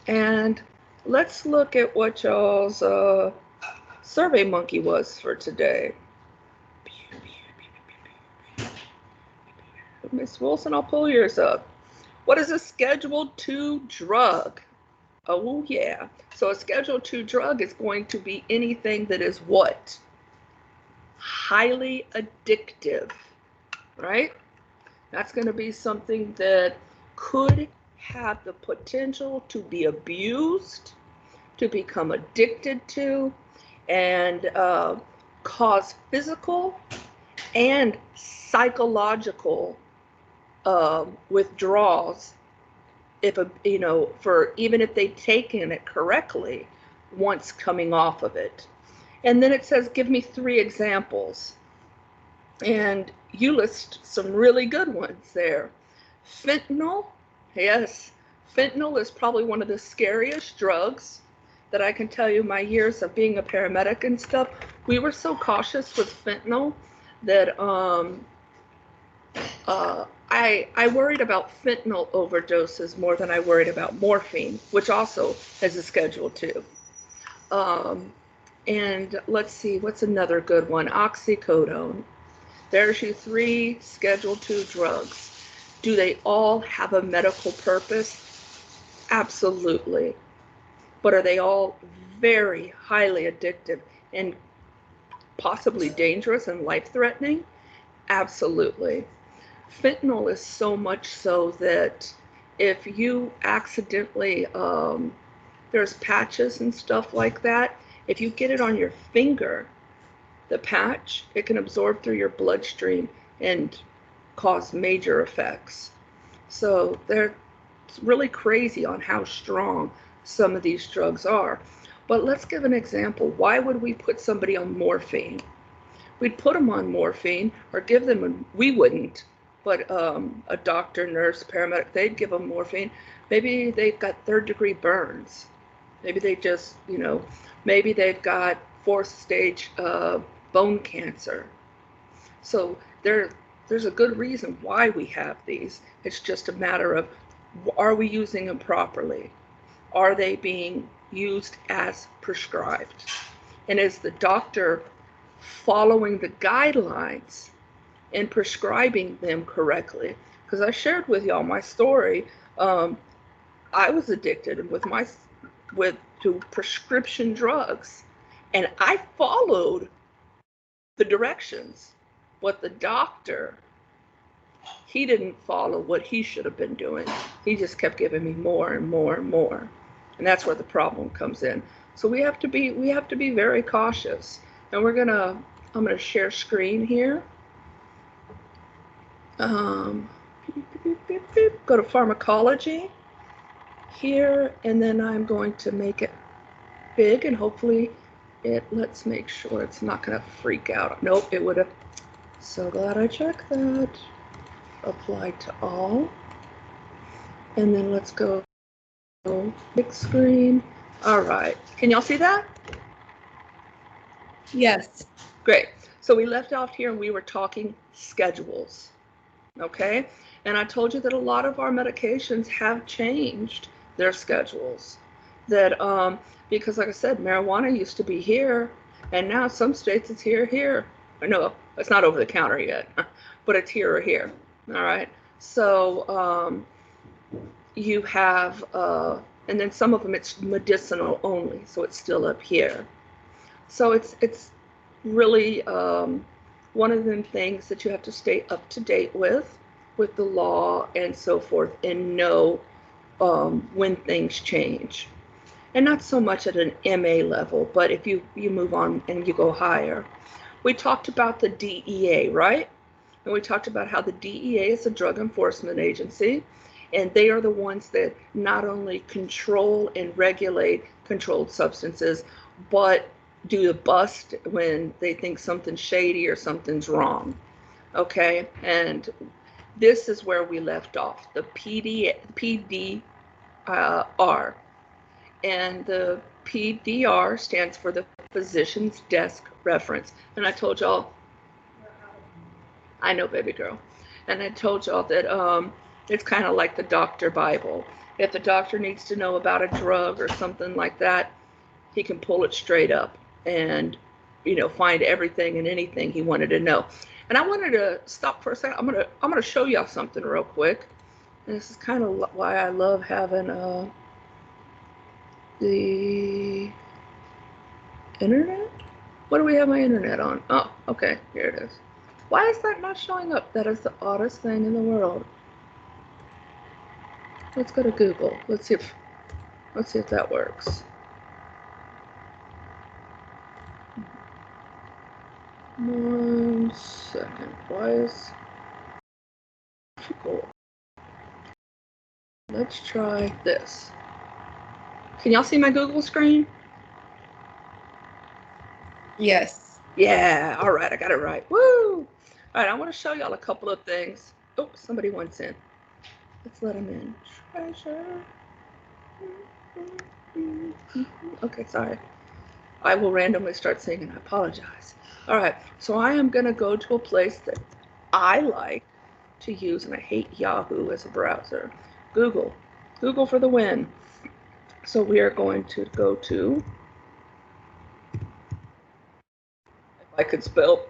And let's look at what y'all's survey monkey was for today. Miss Wilson, I'll pull yours up. What is a Schedule II drug? Oh, yeah. So a Schedule II drug is going to be anything that is what? Highly addictive, right? That's going to be something that could have the potential to be abused, to become addicted to, and cause physical and psychological withdrawals if for even if they've taken it correctly once coming off of it. And then it says, give me 3 examples. And you list some really good ones there. Fentanyl, yes, fentanyl is probably one of the scariest drugs that I can tell you. My years of being a paramedic and stuff, we were so cautious with fentanyl that I worried about fentanyl overdoses more than I worried about morphine, which also has a Schedule II. And let's see, what's another good one? Oxycodone. There's your 3 Schedule II drugs. Do they all have a medical purpose? Absolutely. But are they all very highly addictive and possibly dangerous and life-threatening? Absolutely. Fentanyl is so much so that if you accidentally, there's patches and stuff like that, if you get it on your finger, the patch, it can absorb through your bloodstream and cause major effects. So it's really crazy on how strong some of these drugs are. But let's give an example. Why would we put somebody on morphine? We'd put them on morphine or give them, we wouldn't, but a doctor, nurse, paramedic, they'd give them morphine. Maybe they've got 3rd-degree burns. Maybe they just, maybe they've got 4th stage bone cancer. So there's a good reason why we have these. It's just a matter of, are we using them properly? Are they being used as prescribed? And is the doctor following the guidelines and prescribing them correctly? Because I shared with y'all my story. I was addicted to prescription drugs, and I followed the directions. But the doctor, he didn't follow what he should have been doing. He just kept giving me more and more and more. And that's where the problem comes in. So we have to be very cautious. And I'm gonna share screen here. Go to Pharmacology here, and then I'm going to make it big, and hopefully let's make sure it's not gonna freak out. Nope, it would have. So glad I checked that. Apply to all. And then let's go big screen. All right, can y'all see that? Yes. Great. So we left off here and we were talking schedules, okay? And I told you that a lot of our medications have changed their schedules. That because like I said, marijuana used to be here, and now some states it's here. No, it's not over the counter yet, but it's here or here. All right. So you have, and then some of them it's medicinal only, so it's still up here. So it's really one of them things that you have to stay up to date with the law and so forth, and know when things change. And not so much at an MA level, but if you move on and you go higher. We talked about the DEA, right? And we talked about how the DEA is a drug enforcement agency, and they are the ones that not only control and regulate controlled substances, but do the bust when they think something's shady or something's wrong. Okay, and this is where we left off, the PDR. And the PDR stands for the Physician's Desk Reference. And I told y'all, I know, baby girl. And I told y'all that It's kind of like the doctor Bible. If the doctor needs to know about a drug or something like that, he can pull it straight up and, you know, find everything and anything he wanted to know. And I wanted to stop for a second. I'm gonna show y'all something real quick. And this is kind of why I love having the internet. What do we have my internet on? Oh, okay, here it is. Why is that not showing up? That is the oddest thing in the world. Let's go to Google. Let's see if that works. One second. Why is cool? Let's try this. Can y'all see my Google screen? Yes. Yeah, all right, I got it right. Woo! All right, I want to show y'all a couple of things. Oh, somebody wants in. Let's let them in. Treasure. Okay, sorry. I will randomly start singing. I apologize. All right, so I am going to go to a place that I like to use, and I hate Yahoo as a browser. Google. Google for the win. So we are going to go to, if I could spell,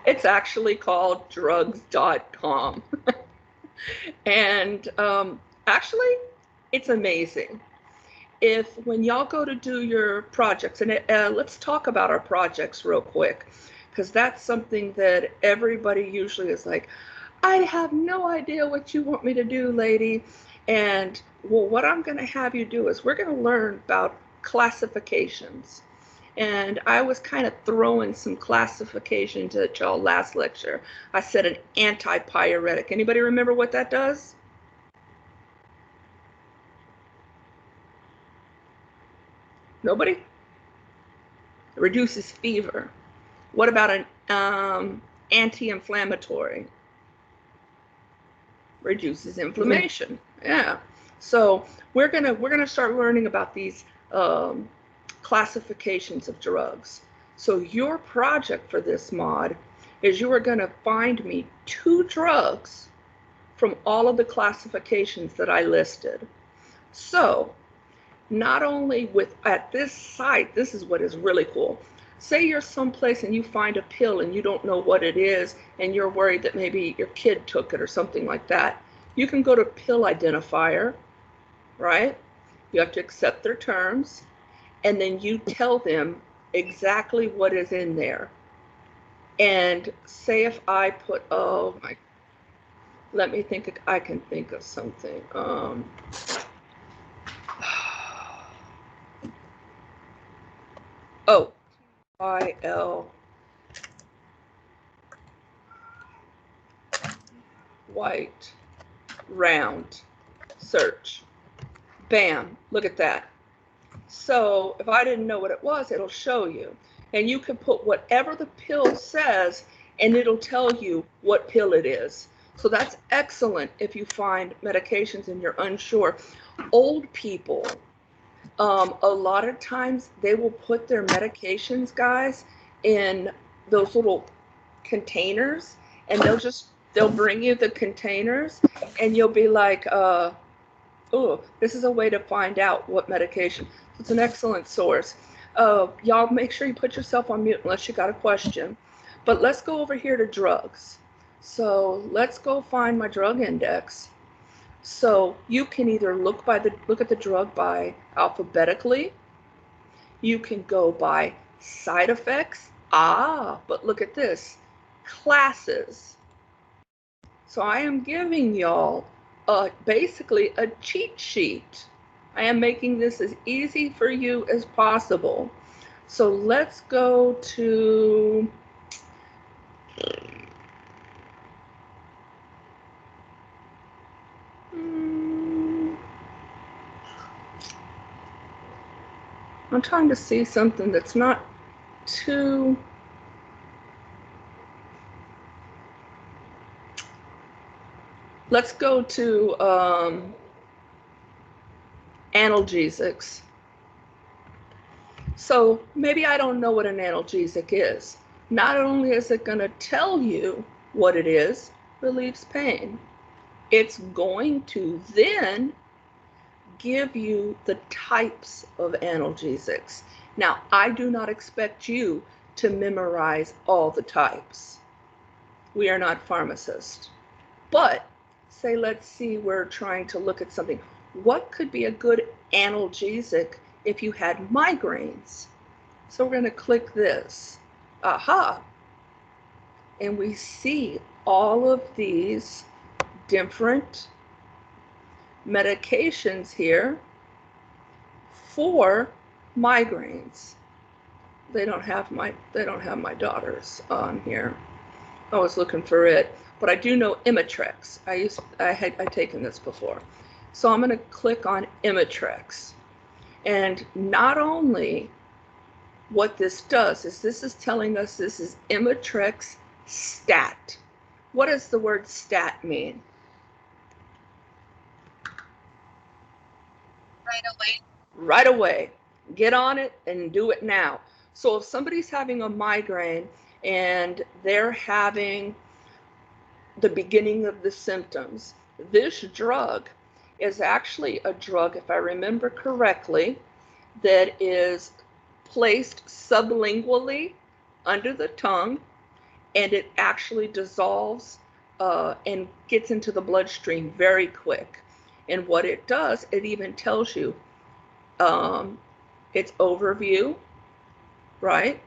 it's actually called drugs.com. And actually, it's amazing. When y'all go to do your projects, and let's talk about our projects real quick, because that's something that everybody usually is like, I have no idea what you want me to do, lady. And well, what I'm going to have you do is we're going to learn about classifications. And I was kind of throwing some classifications at y'all last lecture. I said an antipyretic. Anybody remember what that does? Nobody? It reduces fever. What about an anti-inflammatory? Reduces inflammation. Yeah. So we're gonna start learning about these classifications of drugs. So your project for this mod is you are gonna find me 2 drugs from all of the classifications that I listed. So not only at this site, this is what is really cool. Say you're someplace and you find a pill and you don't know what it is and you're worried that maybe your kid took it or something like that. You can go to pill identifier, right? You have to accept their terms, and then you tell them exactly what is in there. And say if I put, oh my, let me think, I can think of something. Oh, YL, white, round, search. Bam, look at that. So if I didn't know what it was, it'll show you. And you can put whatever the pill says, and it'll tell you what pill it is. So that's excellent if you find medications and you're unsure. Old people, a lot of times they will put their medications, guys, in those little containers, and they'll bring you the containers, and you'll be like, oh, this is a way to find out what medication. It's an excellent source. Y'all make sure you put yourself on mute unless you got a question. But let's go over here to drugs. So let's go find my drug index. So you can either look at the drug by alphabetically. You can go by side effects. But look at this. Classes. So I am giving y'all basically a cheat sheet. I am making this as easy for you as possible. So let's go to I'm trying to see something that's not too let's go to analgesics. So maybe I don't know what an analgesic is. not only is it going to tell you what it is, relieves pain, it's going to then give you the types of analgesics. Now, I do not expect you to memorize all the types. We are not pharmacists. But say, let's see, we're trying to look at something. What could be a good analgesic if you had migraines? So we're going to click this. Aha. And we see all of these different medications here for migraines. They don't have my daughter's on here. I was looking for it, but I do know Imitrex. I'd taken this before. So I'm going to click on Imitrex. And not only what this does is this is telling us this is Imitrex stat. What does the word stat mean? Right away. Right away. Get on it and do it now. So if somebody's having a migraine and they're having the beginning of the symptoms, this drug is actually a drug, if I remember correctly, that is placed sublingually under the tongue, and it actually dissolves and gets into the bloodstream very quick. And what it does, it even tells you its overview, right,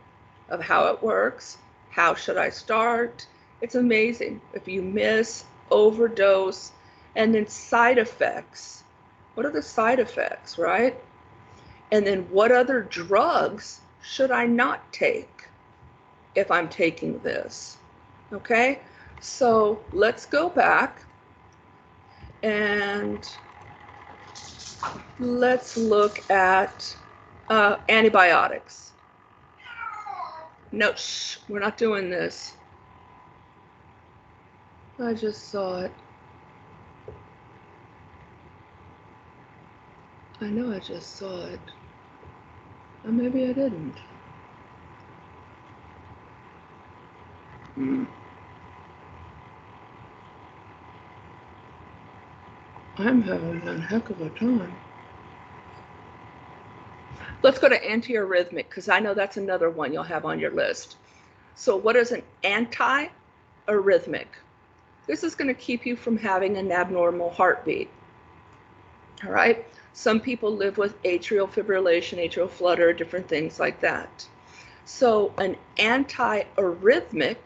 of how it works. How should I start? It's amazing. If you miss, overdose, and then side effects. What are the side effects, right? And then what other drugs should I not take if I'm taking this? Okay, so let's go back and let's look at antibiotics. No, shh, we're not doing this. I just saw it. I know I just saw it. Or maybe I didn't. I'm having one heck of a time. Let's go to antiarrhythmic, because I know that's another one you'll have on your list. So what is an antiarrhythmic? This is going to keep you from having an abnormal heartbeat. All right? Some people live with atrial fibrillation, atrial flutter, different things like that. So an antiarrhythmic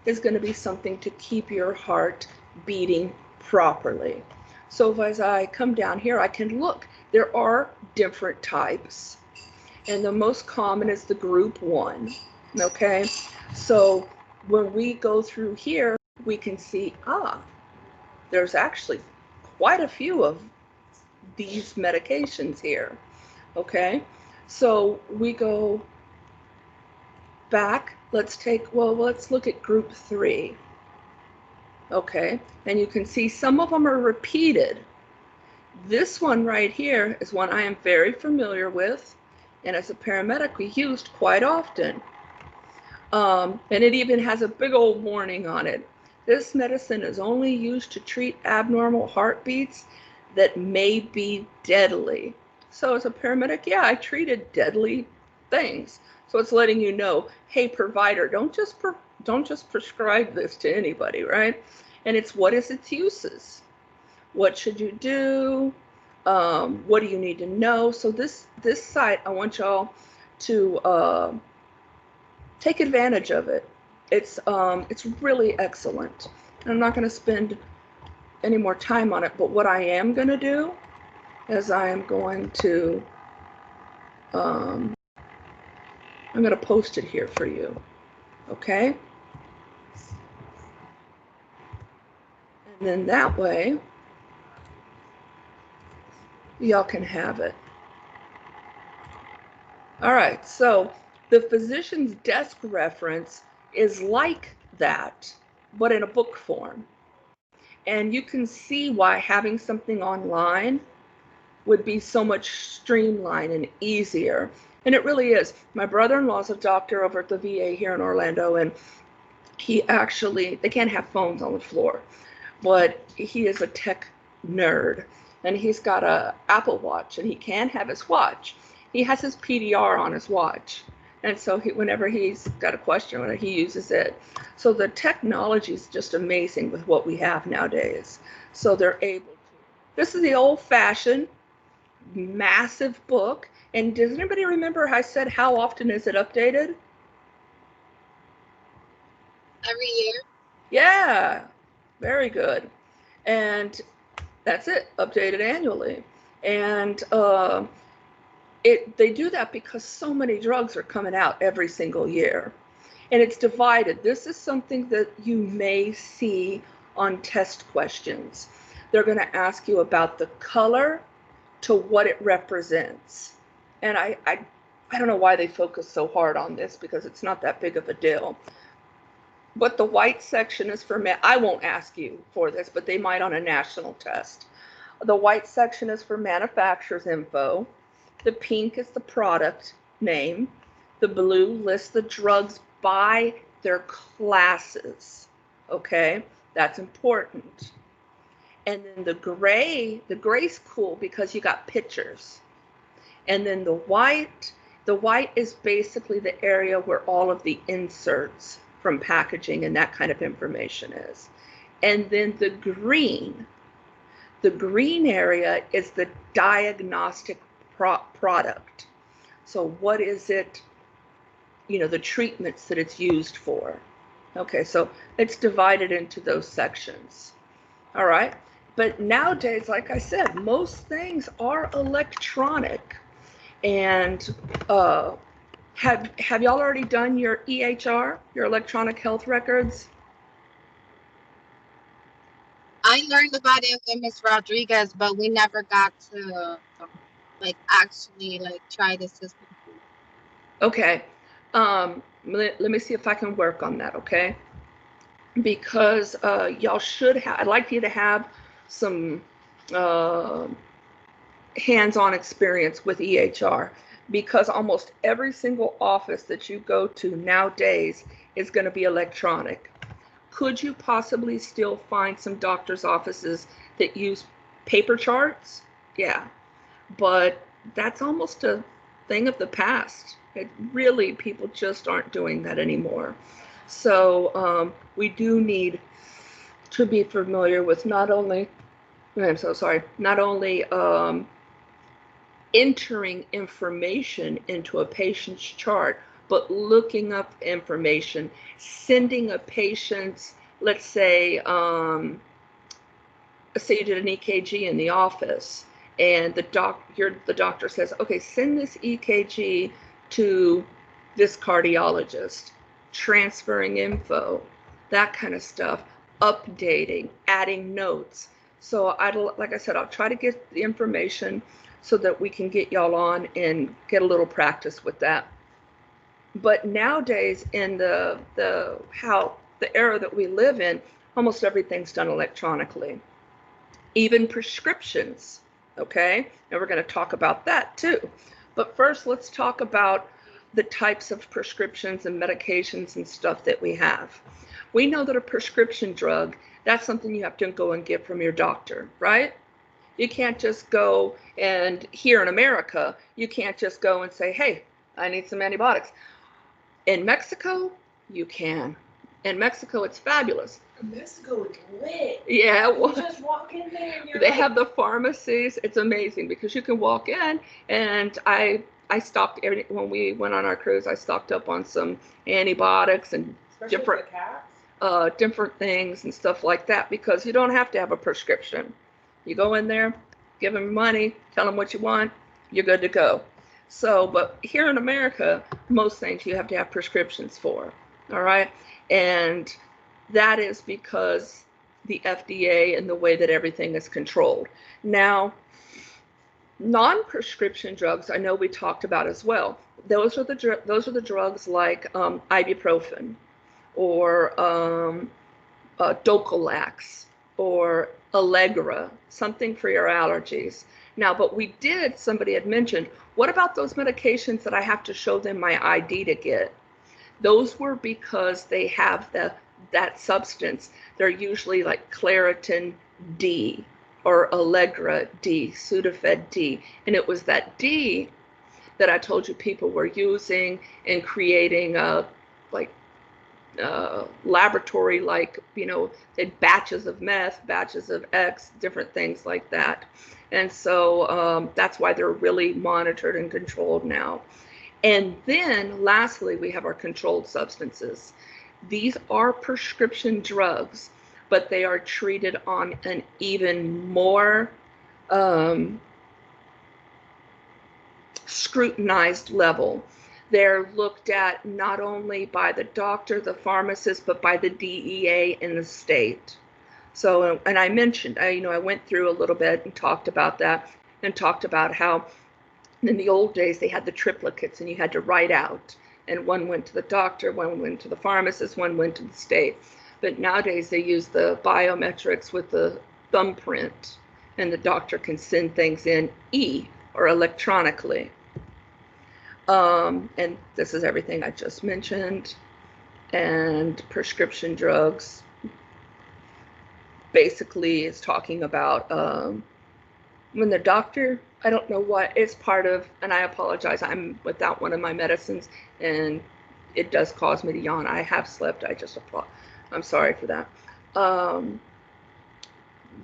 is going to be something to keep your heart beating properly. So as I come down here, I can look. There are different types, and the most common is the group 1. Okay, so when we go through here, we can see, there's actually quite a few of these medications here. Okay, so we go back. Let's look at group 3. Okay, and you can see some of them are repeated. This one right here is one I am very familiar with, and as a paramedic we used quite often. And it even has a big old warning on it. This medicine is only used to treat abnormal heartbeats that may be deadly. So as a paramedic, yeah, I treated deadly things. So it's letting you know, hey, provider, don't just prescribe this to anybody, right? And it's what is its uses? What should you do? What do you need to know? So this site, I want y'all to take advantage of it. It's really excellent. And I'm not going to spend any more time on it, but what I am going to do is I am going to I'm going to post it here for you. Okay? And then that way y'all can have it. All right, so the physician's desk reference is like that, but in a book form. And you can see why having something online would be so much streamlined and easier. And it really is. My brother-in-law's a doctor over at the VA here in Orlando, and he actually, they can't have phones on the floor, but he is a tech nerd, and he's got a Apple Watch, and he can have his watch. He has his PDR on his watch, and so whenever he's got a question, he uses it. So the technology is just amazing with what we have nowadays. So they're able to. This is the old-fashioned, massive book. And does anybody remember I said how often is it updated? Every year. Yeah, very good. And that's it, updated annually. And they do that because so many drugs are coming out every single year. And it's divided. This is something that you may see on test questions. They're going to ask you about the color to what it represents. And I don't know why they focus so hard on this, because it's not that big of a deal. But the white section is for I won't ask you for this, but they might on a national test. The white section is for manufacturer's info. The pink is the product name. The blue lists the drugs by their classes. Okay, that's important. And then the gray's cool because you got pictures. And then the white is basically the area where all of the inserts from packaging and that kind of information is. And then the green area is the diagnostic product. So what is it, the treatments that it's used for. Okay, so it's divided into those sections. All right, but nowadays, like I said, most things are electronic. And have y'all already done your EHR, your electronic health records? I learned about it with Miss Rodriguez, but we never got to actually try the system. Okay. Let me see if I can work on that, okay? Because y'all should have, I'd like you to have some hands-on experience with EHR, because almost every single office that you go to nowadays is going to be electronic. Could you possibly still find some doctor's offices that use paper charts? Yeah, but that's almost a thing of the past. Really, people just aren't doing that anymore. So we do need to be familiar with not only entering information into a patient's chart, but looking up information, sending a patient's, let's say you did an EKG in the office, and the doctor says, okay, send this EKG to this cardiologist, transferring info, that kind of stuff, updating, adding notes. So like I said, I'll try to get the information so that we can get y'all on and get a little practice with that. But nowadays, in the era that we live in, almost everything's done electronically, even prescriptions. Okay, and we're going to talk about that too. But first, let's talk about the types of prescriptions and medications and stuff that we have. We know that a prescription drug, that's something you have to go and get from your doctor, right? You can't just go, and here in America, you can't just go and say, hey, I need some antibiotics. In Mexico, you can. In Mexico, it's fabulous. Mexico is lit. Yeah, well, you just walk in there and they have the pharmacies. It's amazing because you can walk in, and I stocked when we went on our cruise. I stocked up on some antibiotics and different things and stuff like that, because you don't have to have a prescription. You go in there, give them money, tell them what you want, you're good to go. So, but here in America, most things you have to have prescriptions for, all right? And that is because the FDA and the way that everything is controlled. Now, non-prescription drugs, I know we talked about as well. Those are the drugs like ibuprofen, or Docolax, or Allegra, something for your allergies. Now, but we did, somebody had mentioned, what about those medications that I have to show them my ID to get? Those were because they have that substance. They're usually like Claritin D or Allegra D, Sudafed D. And it was that D that I told you people were using and creating like laboratory, like, you know, batches of meth, batches of X, different things like that. And so that's why they're really monitored and controlled now. And then lastly, we have our controlled substances. These are prescription drugs, but they are treated on an even more scrutinized level. They're looked at not only by the doctor, the pharmacist, but by the DEA in the state. So, and I mentioned, I went through a little bit and talked about that, and talked about how in the old days they had the triplicates and you had to write out, and one went to the doctor, one went to the pharmacist, one went to the state. But nowadays they use the biometrics with the thumbprint, and the doctor can send things in or electronically. And this is everything I just mentioned. And prescription drugs basically is talking about when the doctor, I don't know what, it's part of, and I apologize, I'm without one of my medicines and it does cause me to yawn. I have slept, I'm sorry for that.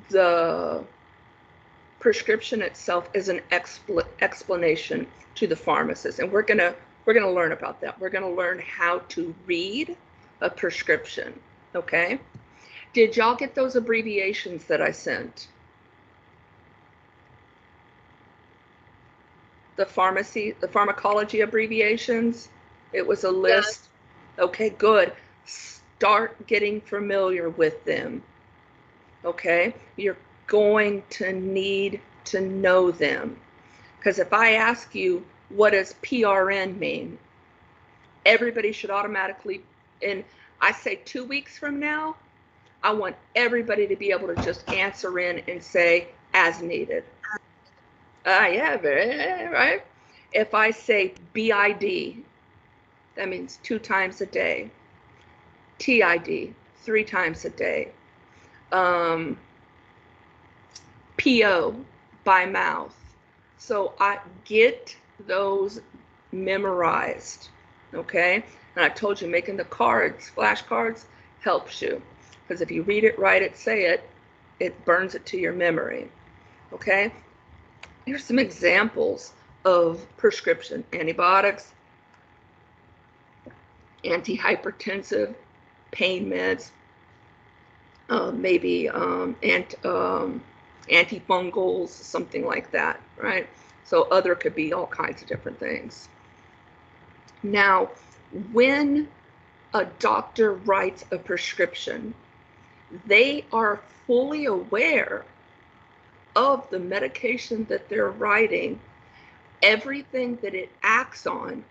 The prescription itself is an explanation to the pharmacist, and we're gonna learn about that. We're gonna learn how to read a prescription. Okay, did y'all get those abbreviations that I sent? The pharmacology abbreviations. It was a list. Yes. Okay, good. Start getting familiar with them. Okay, you're going to need to know them, because if I ask you, what does PRN mean? Everybody should automatically, and I say 2 weeks from now, I want everybody to be able to just answer in and say, as needed. Yeah, right? If I say BID, that means 2 times a day. TID, 3 times a day. PO, by mouth. So I get those memorized, okay? And I told you, making the cards, flashcards, helps you. Because if you read it, write it, say it, it burns it to your memory, okay? Here's some examples of prescription: antibiotics, antihypertensive, pain meds, maybe antifungals, something like that, right? So other could be all kinds of different things. Now, when a doctor writes a prescription, they are fully aware of the medication that they're writing, everything that it acts on.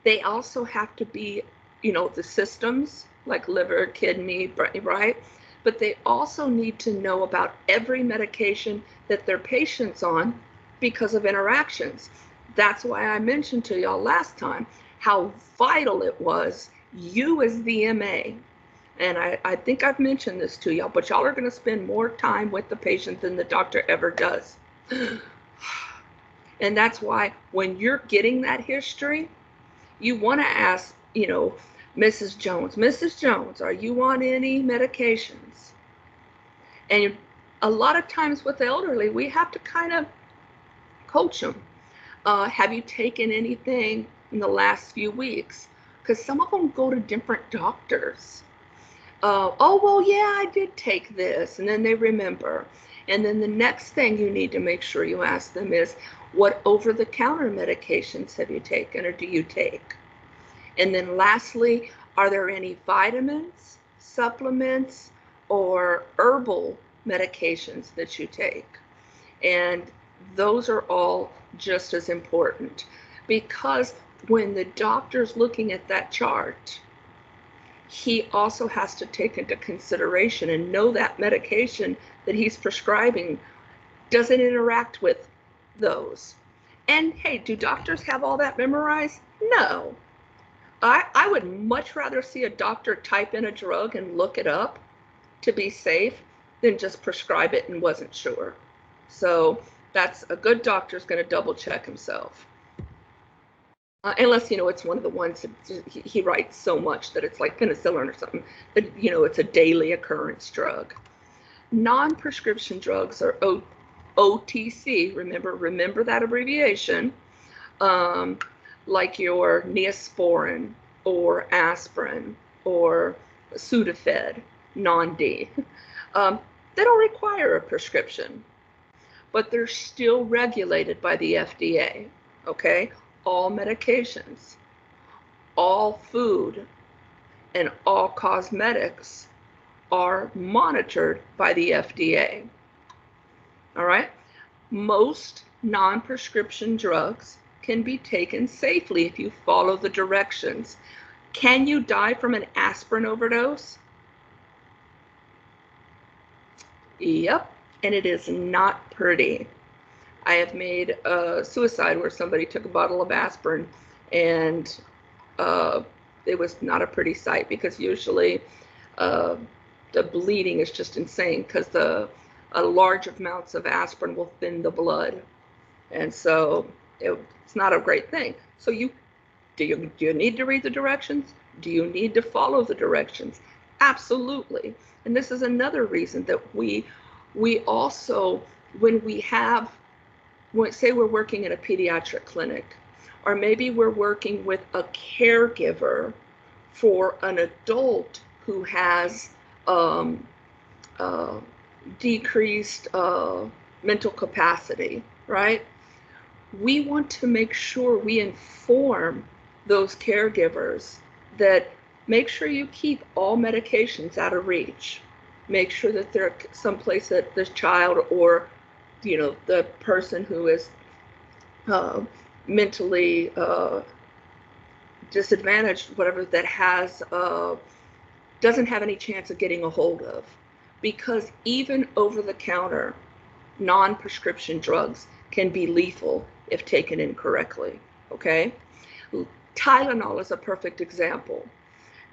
They also have to be, the systems like liver, kidney, right? But they also need to know about every medication that their patient's on because of interactions. That's why I mentioned to y'all last time how vital it was, you as the MA, and I think I've mentioned this to y'all, but y'all are going to spend more time with the patient than the doctor ever does. And that's when you're getting that history, you want to ask, Mrs. Jones, are you on any medications? And a lot of times with the elderly, we have to kind of coach them. Have you taken anything in the last few weeks? Because some of them go to different doctors. Oh, well, yeah, I did take this. And then they remember. And then the next thing you need to make sure you ask them is, what over-the-counter medications have you taken or do you take? And then lastly, are there any vitamins, supplements, or herbal medications that you take? And those are all just as important, because when the doctor's looking at that chart, he also has to take into consideration and know that medication that he's prescribing doesn't interact with those. And hey, do doctors have all that memorized? No. I would much rather see a doctor type in a drug and look it up to be safe than just prescribe it and wasn't sure. So that's a good doctor's going to double check himself. Unless, it's one of the ones that he writes so much that it's like penicillin or something, that, it's a daily occurrence drug. Non-prescription drugs are OTC, remember that abbreviation, like your Neosporin or aspirin or Sudafed, non-D. They don't require a prescription, but they're still regulated by the FDA, okay? All medications, all food, and all cosmetics are monitored by the FDA. All right? Most non-prescription drugs can be taken safely if you follow the directions. Can you die from an aspirin overdose? Yep, and it is not pretty. I have made a suicide where somebody took a bottle of aspirin, and it was not a pretty sight, because usually the bleeding is just insane, because large amounts of aspirin will thin the blood, and so it's not a great thing. So do you need to read the directions? Do you need to follow the directions? Absolutely. And this is another reason that we also, when say we're working in a pediatric clinic, or maybe we're working with a caregiver for an adult who has decreased mental capacity, right? We want to make sure we inform those caregivers that make sure you keep all medications out of reach. Make sure that they're someplace that this child or the person who is mentally disadvantaged, whatever, that has doesn't have any chance of getting a hold of. Because even over-the-counter non-prescription drugs can be lethal if taken incorrectly, okay? Tylenol is a perfect example.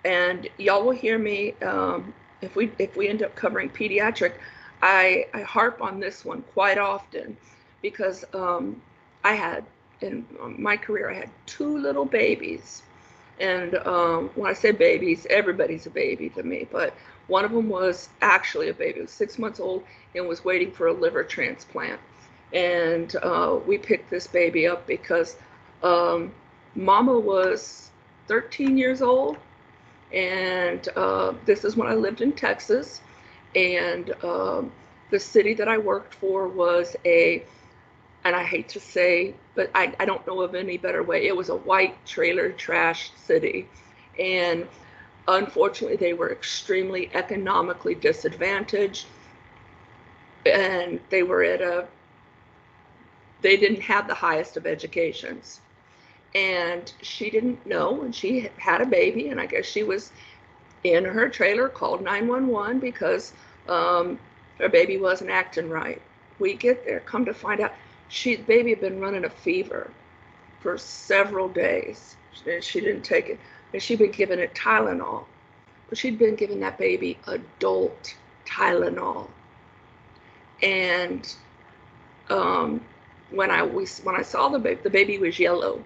And y'all will hear me, if we end up covering pediatric, I harp on this one quite often, because I had, in my career, I had 2 little babies. And when I say babies, everybody's a baby to me, but one of them was actually a baby. It was 6 months old and was waiting for a liver transplant. And we picked this baby up because Mama was 13 years old, and this is when I lived in Texas, and the city that I worked for was and I hate to say, but I don't know of any better way, it was a white trailer trash city. And unfortunately, they were extremely economically disadvantaged, and they didn't have the highest of educations. And she didn't know, and she had a baby, and I guess she was in her trailer, called 911 because her baby wasn't acting right. We get there, come to find out, the baby had been running a fever for several days. She didn't take it, and she'd been giving it Tylenol, but she'd been giving that baby adult Tylenol. And when I saw the baby was yellow,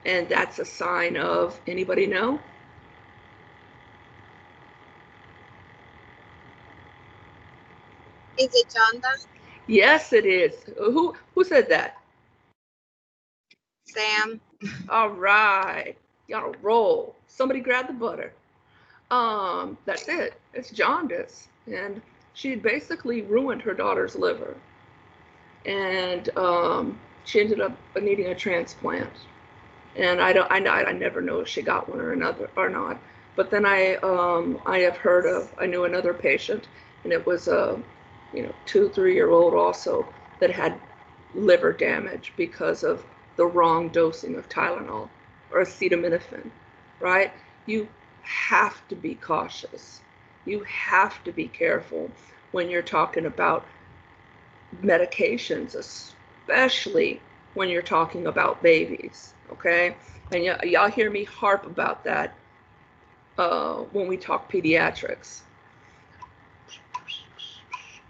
and that's a sign of, anybody know? Is it jaundice? Yes, it is. Who said that? Sam. All right, y'all roll. Somebody grab the butter. That's it. It's jaundice, and she had basically ruined her daughter's liver, and she ended up needing a transplant. And I never know if she got one or not. But then I knew another patient, and it was a 2-3-year-old also that had liver damage because of the wrong dosing of Tylenol or acetaminophen, right? You have to be cautious. You have to be careful when you're talking about medications, especially when you're talking about babies, okay? And y'all hear me harp about that when we talk pediatrics.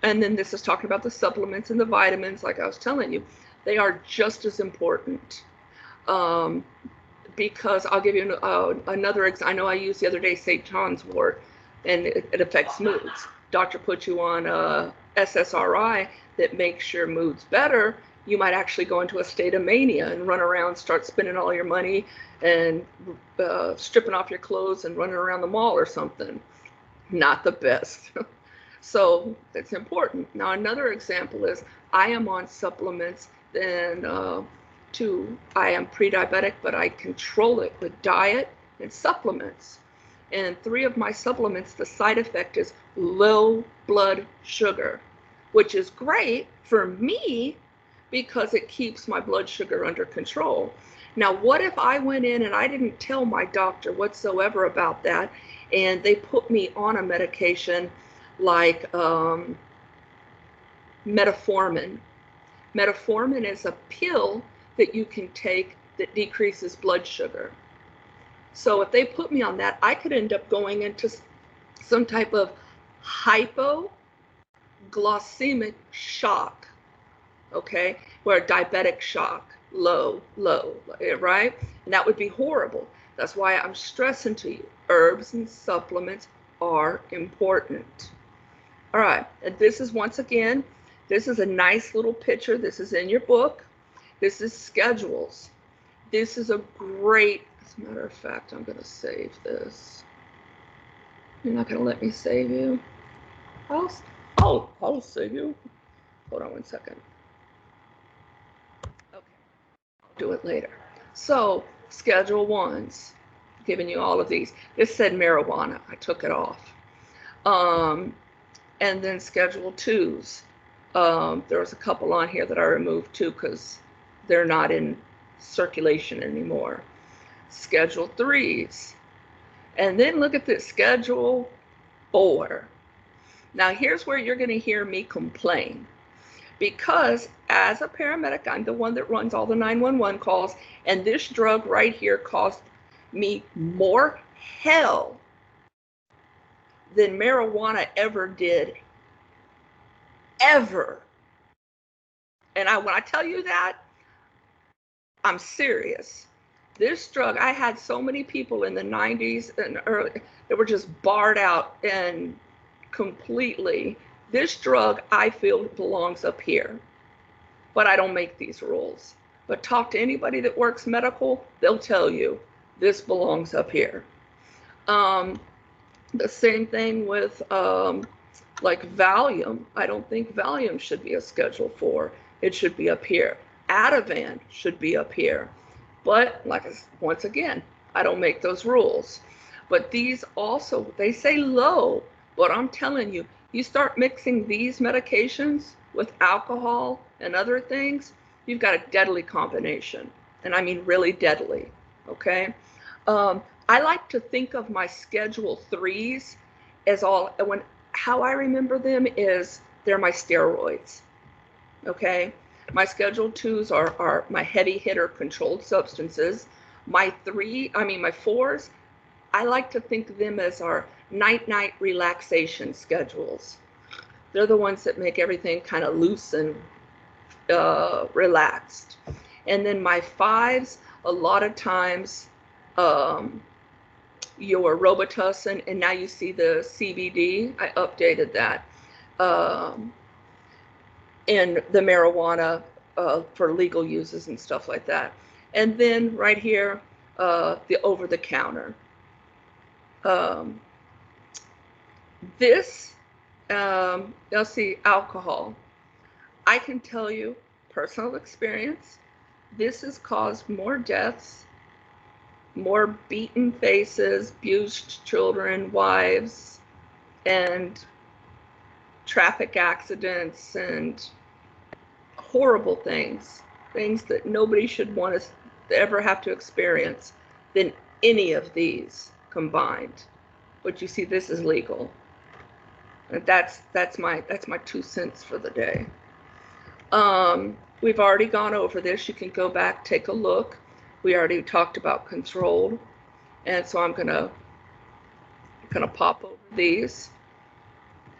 And then this is talking about the supplements and the vitamins, like I was telling you. They are just as important. Because I'll give you another example. I know I used the other day St. John's wort, and it affects moods. Doctor puts you on SSRI that makes your moods better. You might actually go into a state of mania and run around, start spending all your money and stripping off your clothes and running around the mall or something. Not the best. So it's important. Now, another example is I am on supplements and I am pre-diabetic, but I control it with diet and supplements. And 3 of my supplements, the side effect is low blood sugar, which is great for me because it keeps my blood sugar under control. Now, what if I went in and I didn't tell my doctor whatsoever about that, and they put me on a medication like metformin? Metformin is a pill that you can take that decreases blood sugar. So if they put me on that, I could end up going into some type of hypoglycemic shock, okay? Where diabetic shock, low, right? And that would be horrible. That's why I'm stressing to you, herbs and supplements are important. All right, and this is, once again, this is a nice little picture. This is in your book. This is schedules. This is a great, as a matter of fact, I'm going to save this. You're not going to let me save you? I'll save you. Hold on one second. Okay, I'll do it later. So, schedule 1s, giving you all of these. This said marijuana. I took it off. And then schedule 2s. There was a couple on here that I removed too because they're not in circulation anymore. Schedule 3s. And then look at this, schedule 4. Now here's where you're going to hear me complain, because as a paramedic, I'm the one that runs all the 911 calls, and this drug right here cost me more hell than marijuana ever did, ever. And when I tell you that, I'm serious. This drug, I had so many people in the 90s and early that were just barred out and completely. This drug, I feel, belongs up here. But I don't make these rules. But talk to anybody that works medical, they'll tell you this belongs up here. The same thing with like Valium. I don't think Valium should be a Schedule 4. It should be up here. Ativan should be up here. But once again, I don't make those rules. But these also, they say low, but I'm telling you, you start mixing these medications with alcohol and other things, you've got a deadly combination. And I mean really deadly, okay? I like to think of my Schedule 3s as how I remember them is they're my steroids, okay? My Schedule 2s are my heavy hitter controlled substances. My 4s, I like to think of them as our night-night relaxation schedules. They're the ones that make everything kind of loose and relaxed. And then my 5s, a lot of times, your Robitussin, and now you see the CBD, I updated that. And the marijuana for legal uses and stuff like that. And then right here, the over-the-counter. You'll see alcohol. I can tell you, personal experience, this has caused more deaths, more beaten faces, abused children, wives, and traffic accidents and horrible things that nobody should want to ever have to experience than any of these combined. But you see, this is legal. And that's my 2 cents for the day. We've already gone over this. You can go back, take a look. We already talked about controlled. And so I'm gonna pop over these.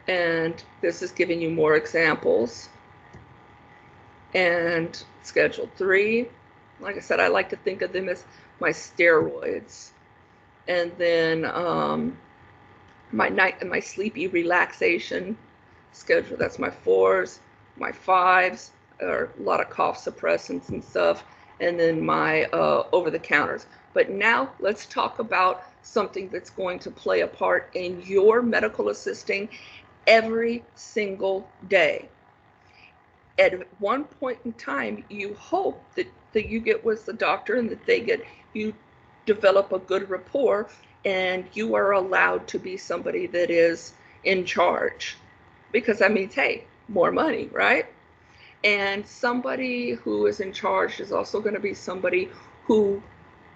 And this is giving you more examples. And Schedule 3, like I said, I like to think of them as my steroids. And then my sleepy relaxation schedule, that's my 4s. My 5s are a lot of cough suppressants and stuff. And then my over-the-counters. But now let's talk about something that's going to play a part in your medical assisting every single day. At one point in time, you hope that you get with the doctor and that you develop a good rapport, and you are allowed to be somebody that is in charge, because that means, hey, more money, right? And somebody who is in charge is also going to be somebody who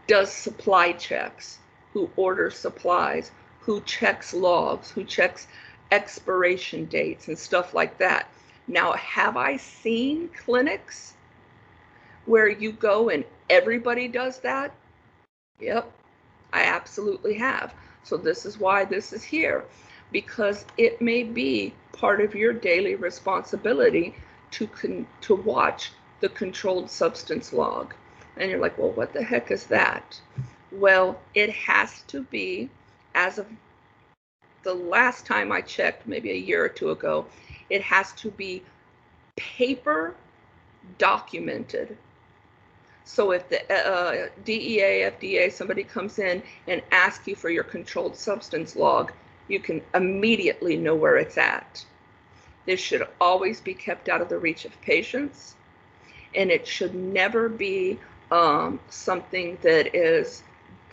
does supply checks, who orders supplies, who checks logs, who checks expiration dates and stuff like that. Now, have I seen clinics where you go and everybody does that? Yep, I absolutely have. So this is why this is here, because it may be part of your daily responsibility to watch the controlled substance log. And you're like, well, what the heck is that? Well, it has to be, as of the last time I checked, maybe a year or two ago, it has to be paper documented. So if the DEA, FDA, somebody comes in and asks you for your controlled substance log, you can immediately know where it's at. This should always be kept out of the reach of patients, and it should never be something that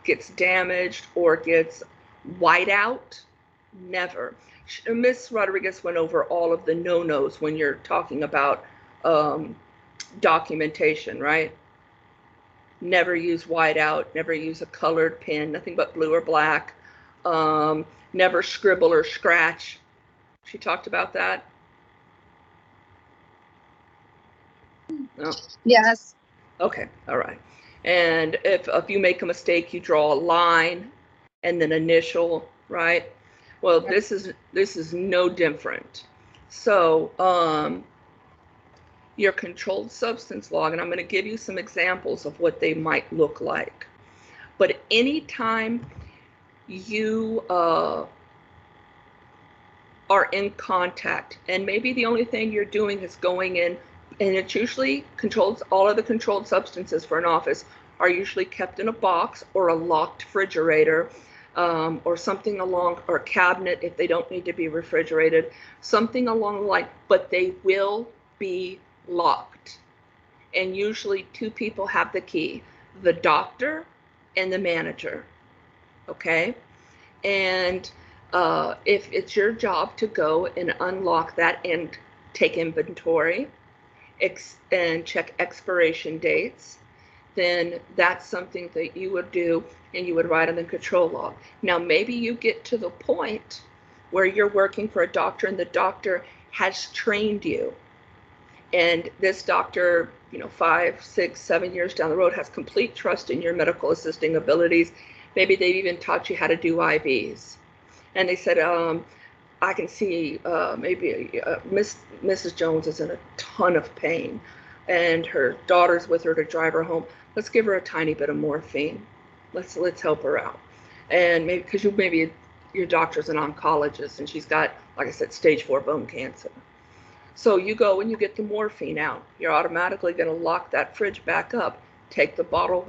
gets damaged or gets white out. Never. Ms. Rodriguez went over all of the no-nos when you're talking about documentation, right? Never use whiteout, never use a colored pen, nothing but blue or black. Never scribble or scratch. She talked about that. No? Yes. Okay, all right. And if you make a mistake, you draw a line and then initial, right? Well, this is no different. So your controlled substance log, and I'm going to give you some examples of what they might look like. But anytime you are in contact, and maybe the only thing you're doing is going in, and it's usually all of the controlled substances for an office are usually kept in a box or a locked refrigerator, or something along, or a cabinet if they don't need to be refrigerated, something along the line, but they will be locked. And usually 2 people have the key, the doctor and the manager, okay? And if it's your job to go and unlock that and take inventory and check expiration dates, then that's something that you would do, and you would write on the control log. Now, maybe you get to the point where you're working for a doctor and the doctor has trained you. And this doctor, 5, 6, 7 years down the road has complete trust in your medical assisting abilities. Maybe they've even taught you how to do IVs. And they said, I can see maybe Mrs. Jones is in a ton of pain, and her daughter's with her to drive her home. Let's give her a tiny bit of morphine. Let's help her out. And maybe because maybe your doctor's an oncologist and she's got, like I said, stage 4 bone cancer. So you go and you get the morphine out. You're automatically going to lock that fridge back up, take the bottle,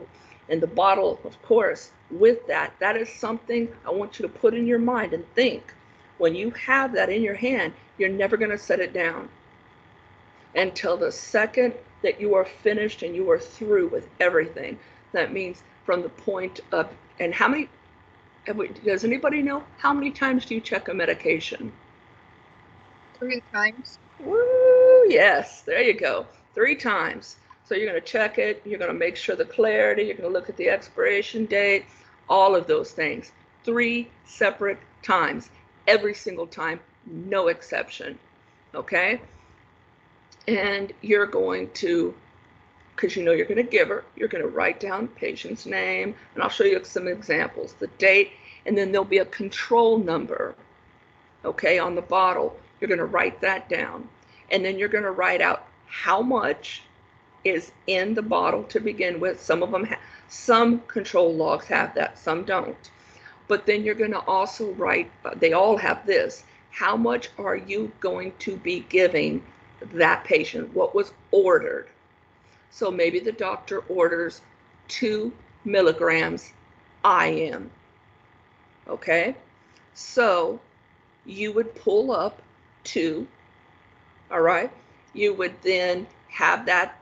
and the bottle, of course, with that is something I want you to put in your mind and think. When you have that in your hand, you're never going to set it down until the second that you are finished and you are through with everything. That means from the point of, and how many, does anybody know how many times do you check a medication? 3 times. Woo, yes, there you go, 3 times. So you're going to check it, you're going to make sure the clarity, you're going to look at the expiration date, all of those things. 3 separate times, every single time, no exception, okay? And you're going to, because you know you're going to give her, you're going to write down patient's name, and I'll show you some examples, the date, and then there'll be a control number, okay, on the bottle. You're going to write that down, and then you're going to write out how much is in the bottle to begin with. Some of them some control logs have that, some don't. But then you're going to also write, they all have this, how much are you going to be giving that patient, what was ordered. So maybe the doctor orders 2 milligrams IM, okay? So you would pull up 2, all right? You would then have that,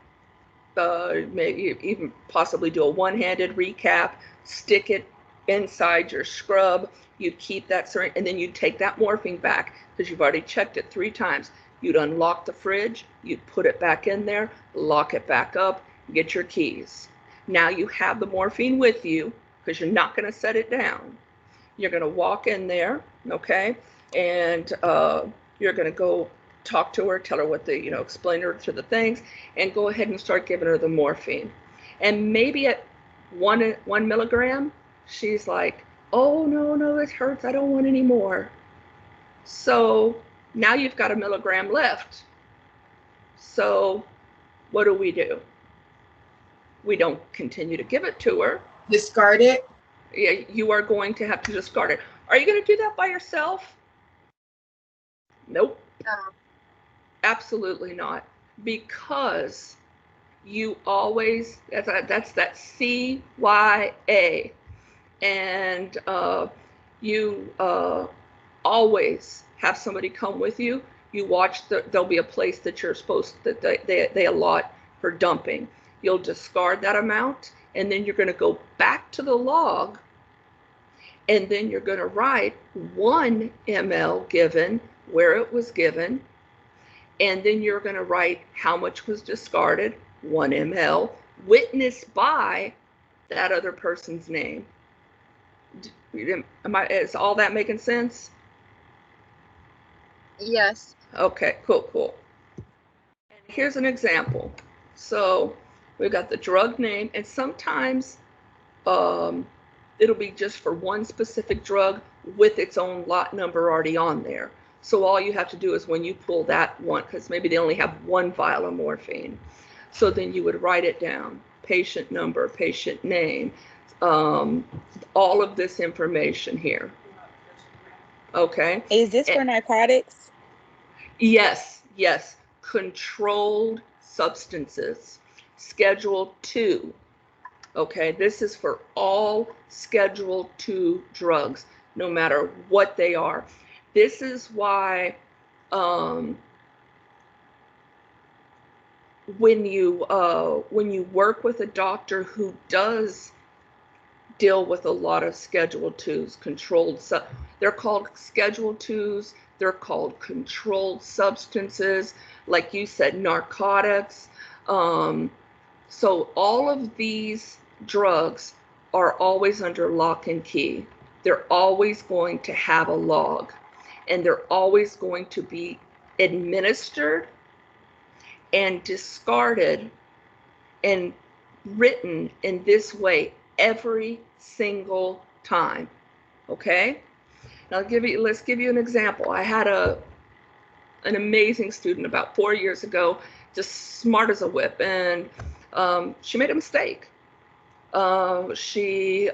maybe even possibly do a one-handed recap, stick it inside your scrub, you'd keep that syringe, and then you'd take that morphine back because you've already checked it 3 times. You'd unlock the fridge, you'd put it back in there, lock it back up, get your keys. Now you have the morphine with you because you're not going to set it down. You're going to walk in there, okay, and you're going to go talk to her, tell her what the, explain her to the things, and go ahead and start giving her the morphine. And maybe at 1 milligram, she's like, oh, no, it hurts, I don't want any more. So now you've got 1 milligram left. So what do? We don't continue to give it to her. Discard it? Yeah, you are going to have to discard it. Are you going to do that by yourself? Nope. No. Absolutely not. Because you always, that's that CYA. And you always have somebody come with you. You watch, there'll be a place that you're supposed, that they allot for dumping. You'll discard that amount, and then you're going to go back to the log, and then you're going to write 1 ml given, where it was given, and then you're going to write how much was discarded, 1 ml, witnessed by that other person's name. Is all that making sense? Yes. Okay, cool. And here's an example. So we've got the drug name, and sometimes it'll be just for one specific drug with its own lot number already on there. So all you have to do is when you pull that one, because maybe they only have 1 vial of morphine, so then you would write it down, patient number, patient name, all of this information here. Okay. Is this for narcotics? Yes. Controlled substances. Schedule 2. Okay, this is for all Schedule 2 drugs, no matter what they are. This is why when you work with a doctor who does deal with a lot of Schedule 2s, they're called Schedule 2s, they're called controlled substances, like you said, narcotics. So all of these drugs are always under lock and key. They're always going to have a log, and they're always going to be administered and discarded and written in this way every single time. Okay? Now let's give you an example. I had an amazing student about 4 years ago, just smart as a whip, and she made a mistake. She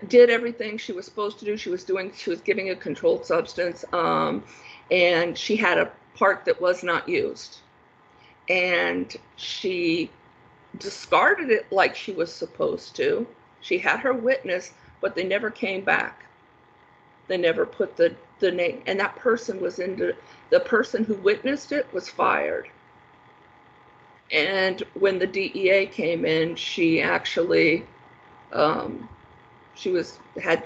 did everything she was supposed to do. She was giving a controlled substance, and she had a part that was not used, and she discarded it like she was supposed to. She had her witness, but they never came back. They never put the name, and that person was the person who witnessed it was fired. And when the DEA came in, she actually she was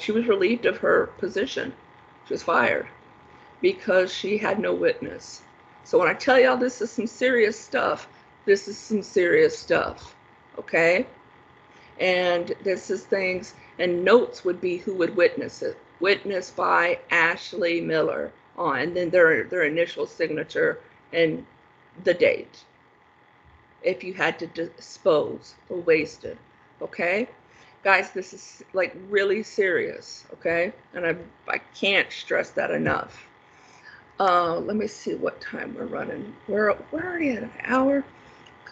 relieved of her position. She was fired because she had no witness. So when I tell y'all this is some serious stuff, this is some serious stuff, okay? And this is things, and notes would be who would witness it. Witnessed by Ashley Miller on, and then their initial signature and the date. If you had to dispose or waste it, okay? Guys, this is like really serious, okay? And I can't stress that enough. Let me see what time we're running. We're already at an hour.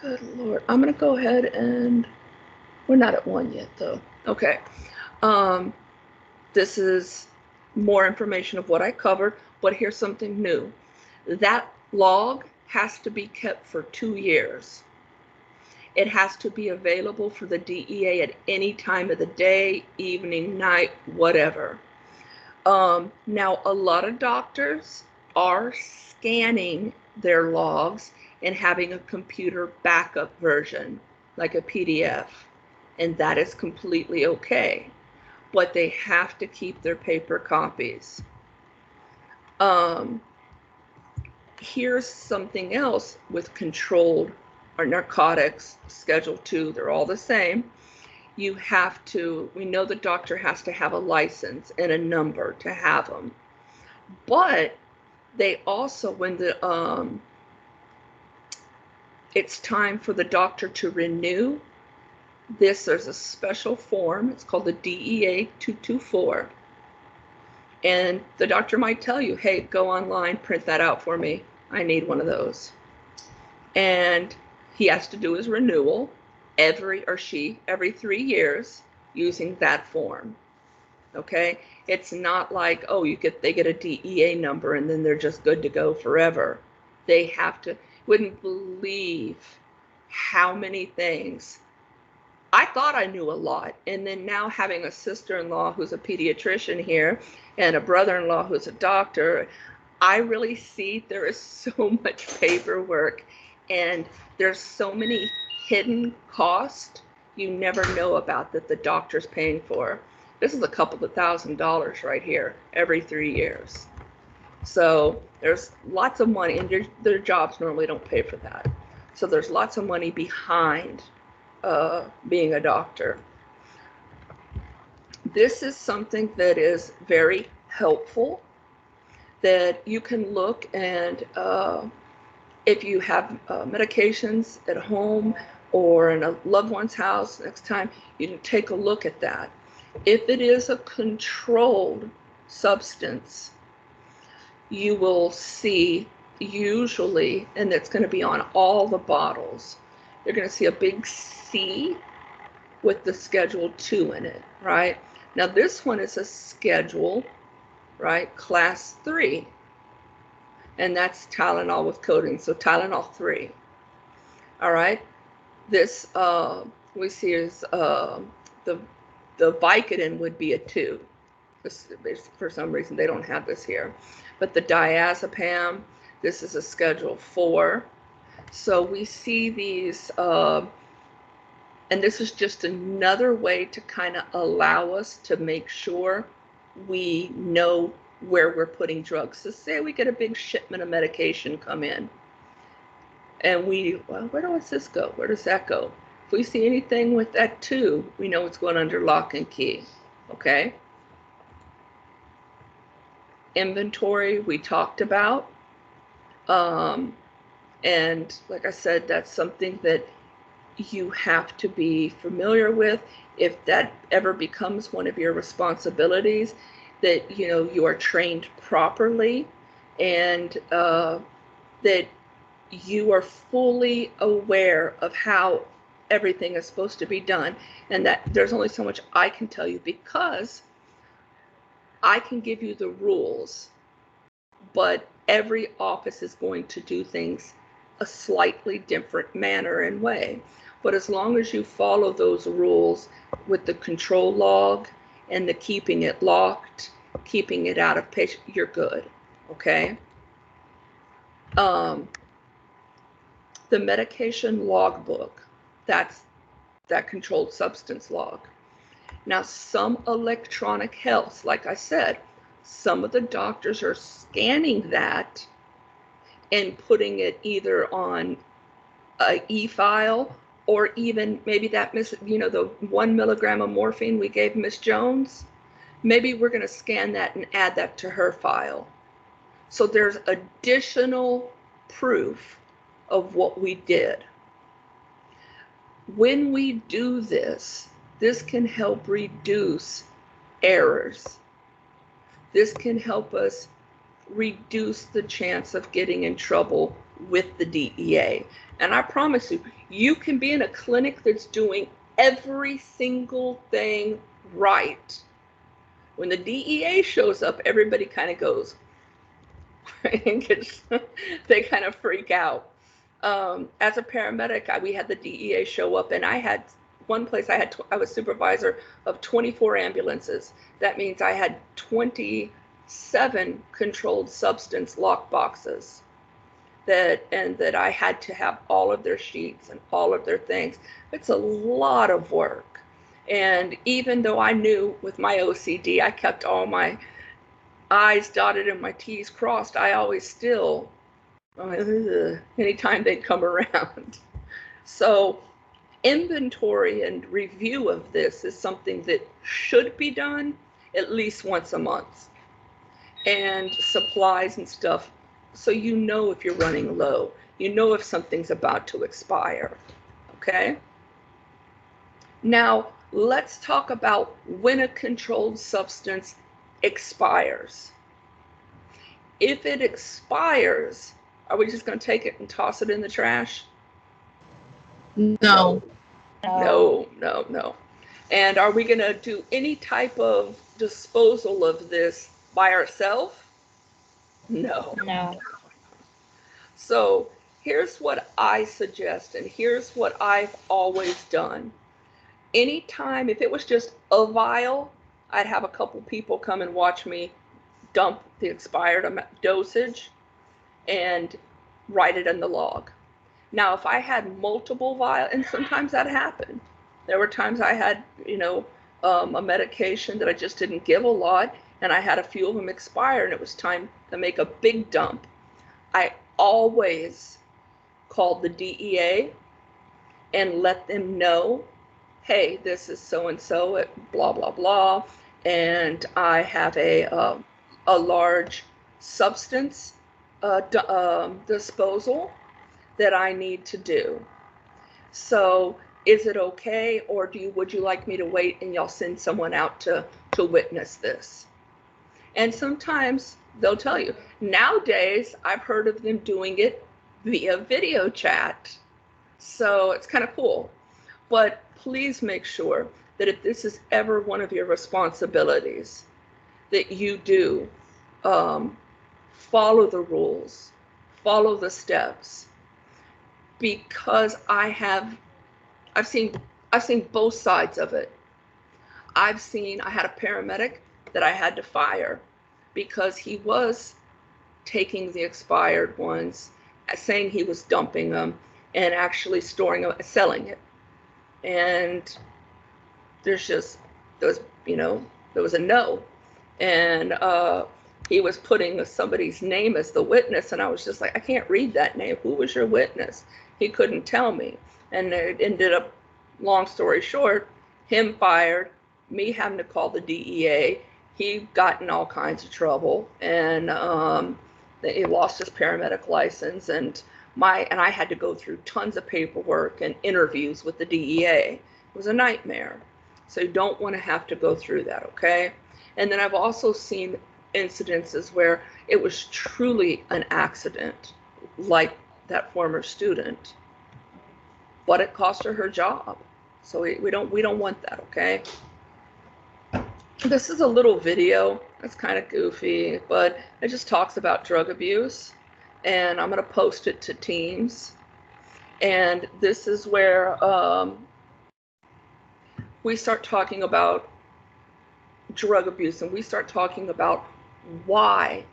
Good Lord. I'm gonna go ahead and we're not at 1 yet though. Okay. This is more information of what I covered, but here's something new. That log has to be kept for 2 years. It has to be available for the DEA at any time of the day, evening, night, whatever. Now, a lot of doctors are scanning their logs and having a computer backup version, like a PDF, and that is completely okay. But they have to keep their paper copies. Here's something else with controlled or narcotics, Schedule II, they're all the same. You have to, we know the doctor has to have a license and a number to have them. But they also, when it's time for the doctor to renew this, there's a special form. It's called the DEA 224. And the doctor might tell you, hey, go online, print that out for me. I need one of those. And he has to do his renewal every 3 years using that form. Okay? It's not like, oh, they get a DEA number and then they're just good to go forever. They have to, wouldn't believe how many things. I thought I knew a lot, and then now having a sister-in-law who's a pediatrician here and a brother-in-law who's a doctor, I really see there is so much paperwork and there's so many hidden costs you never know about that the doctor's paying for. This is a couple of $1,000s right here every 3 years. So there's lots of money, and their jobs normally don't pay for that. So there's lots of money behind being a doctor. This is something that is very helpful, that you can look and if you have medications at home or in a loved one's house, next time you can take a look at that. If it is a controlled substance, you will see usually, and it's going to be on all the bottles, you're going to see a big C with the Schedule II in it, right? Now this one is a schedule, right? Class 3. And that's Tylenol with codeine, so Tylenol 3. All right. This we see is the Vicodin would be a 2. For some reason they don't have this here, but the diazepam, this is a Schedule 4. So we see these, and this is just another way to kind of allow us to make sure we know where we're putting drugs. So say we get a big shipment of medication come in, and well, where does this go? Where does that go? If we see anything with that 2, we know it's going under lock and key, okay? Inventory we talked about. And like I said, that's something that you have to be familiar with. If that ever becomes one of your responsibilities, that you are trained properly, and that you are fully aware of how everything is supposed to be done, and that there's only so much I can tell you, because I can give you the rules, but every office is going to do things a slightly different manner and way. But as long as you follow those rules with the control log and the keeping it locked, keeping it out of patient, you're good, okay? The medication logbook, that's that controlled substance log. Now, some electronic health, like I said, some of the doctors are scanning that and putting it either on an e-file or even maybe that the 1 milligram of morphine we gave Miss Jones, maybe we're going to scan that and add that to her file. So there's additional proof of what we did. When we do this, this can help reduce errors. This can help us reduce the chance of getting in trouble with the DEA. And I promise you, you can be in a clinic that's doing every single thing right. When the DEA shows up, everybody kind of goes, they kind of freak out. As a paramedic, we had the DEA show up, and I had one place I was supervisor of 24 ambulances. That means I had 27 controlled substance lock boxes that I had to have all of their sheets and all of their things. It's a lot of work. And even though I knew with my OCD, I kept all my I's dotted and my T's crossed, I always still, anytime they'd come around. So inventory and review of this is something that should be done at least once a month. And supplies and stuff, so you know if you're running low, you know if something's about to expire, okay? Now, let's talk about when a controlled substance expires. If it expires, are we just going to take it and toss it in the trash? No. No. And are we going to do any type of disposal of this by ourselves? No. So here's what I suggest, and here's what I've always done. Anytime, if it was just a vial, I'd have a couple people come and watch me dump the expired dosage and write it in the log. Now, if I had multiple vials, and sometimes that happened, there were times I had, a medication that I just didn't give a lot, and I had a few of them expire, and it was time to make a big dump. I always called the DEA and let them know, hey, this is so-and-so at blah, blah, blah, and I have a large substance disposal that I need to do. So is it okay, or would you like me to wait and y'all send someone out to witness this? And sometimes they'll tell you. Nowadays, I've heard of them doing it via video chat. So it's kind of cool. But please make sure that if this is ever one of your responsibilities, that you do follow the rules, follow the steps, because I've seen both sides of it. I had a paramedic that I had to fire because he was taking the expired ones, saying he was dumping them, and actually storing them, selling it. And there was a no. And he was putting somebody's name as the witness, and I was just like, I can't read that name. Who was your witness? He couldn't tell me. And it ended up, long story short, him fired, me having to call the DEA. He got in all kinds of trouble, and he lost his paramedic license, and I had to go through tons of paperwork and interviews with the DEA. It was a nightmare. So you don't want to have to go through that, okay? And then I've also seen incidences where it was truly an accident, like that former student, but it cost her job. So we don't want that, okay? This is a little video. It's kind of goofy, but it just talks about drug abuse, and I'm going to post it to Teams. And this is where we start talking about drug abuse, and we start talking about why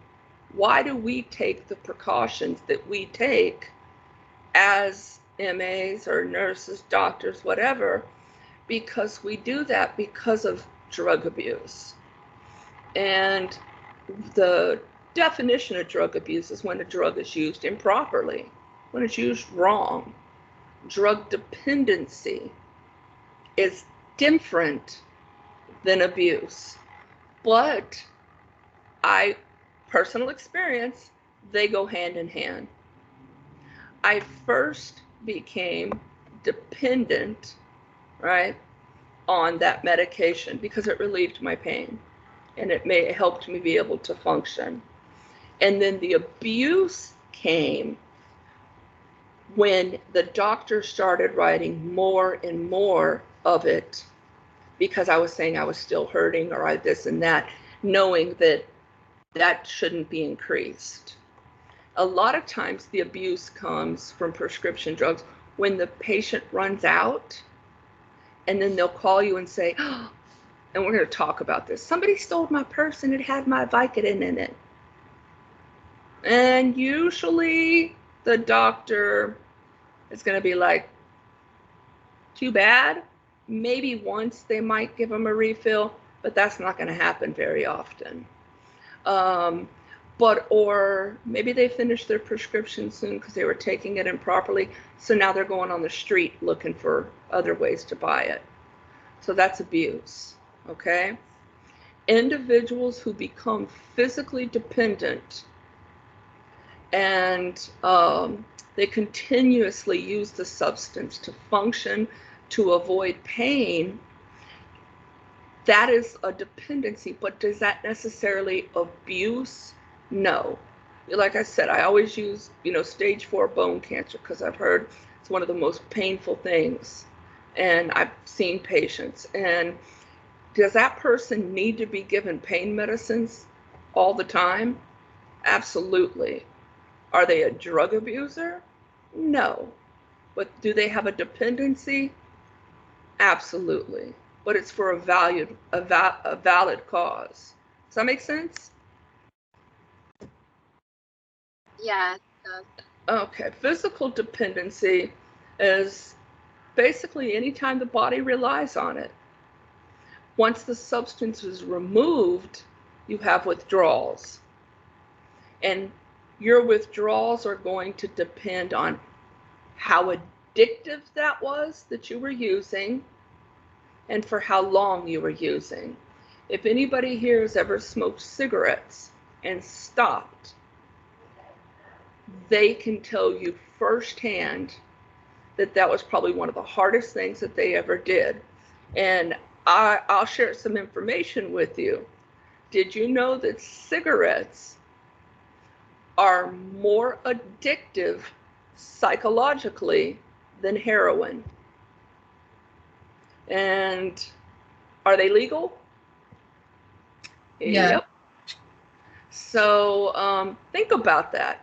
do we take the precautions that we take as MAs or nurses, doctors, whatever, because we do that because of drug abuse. And the definition of drug abuse is when a drug is used improperly, when it's used wrong, drug dependency is different than abuse. But personal experience, they go hand in hand. I first became dependent, right, on that medication because it relieved my pain and it helped me be able to function. And then the abuse came when the doctor started writing more and more of it because I was saying I was still hurting or I this and that, knowing that that shouldn't be increased. A lot of times the abuse comes from prescription drugs when the patient runs out, and then they'll call you and say, oh, and we're going to talk about this. Somebody stole my purse and it had my Vicodin in it. And usually the doctor is going to be like, too bad. Maybe once they might give them a refill, but that's not going to happen very often. Or maybe they finished their prescription soon because they were taking it improperly. So now they're going on the street looking for other ways to buy it. So that's abuse, okay? Individuals who become physically dependent and they continuously use the substance to function, to avoid pain, that is a dependency. But does that necessarily abuse? No. Like I said, I always use, stage 4 bone cancer because I've heard it's one of the most painful things. And I've seen patients. And does that person need to be given pain medicines all the time? Absolutely. Are they a drug abuser? No. But do they have a dependency? Absolutely. But it's for a valid cause. Does that make sense? Yeah, it does. Okay. Physical dependency is basically anytime the body relies on it. Once the substance is removed, you have withdrawals. And your withdrawals are going to depend on how addictive that was that you were using and for how long you were using. If anybody here has ever smoked cigarettes and stopped, they can tell you firsthand that that was probably one of the hardest things that they ever did. And I'll share some information with you. Did you know that cigarettes are more addictive psychologically than heroin? And are they legal? Yeah. Yep. So think about that.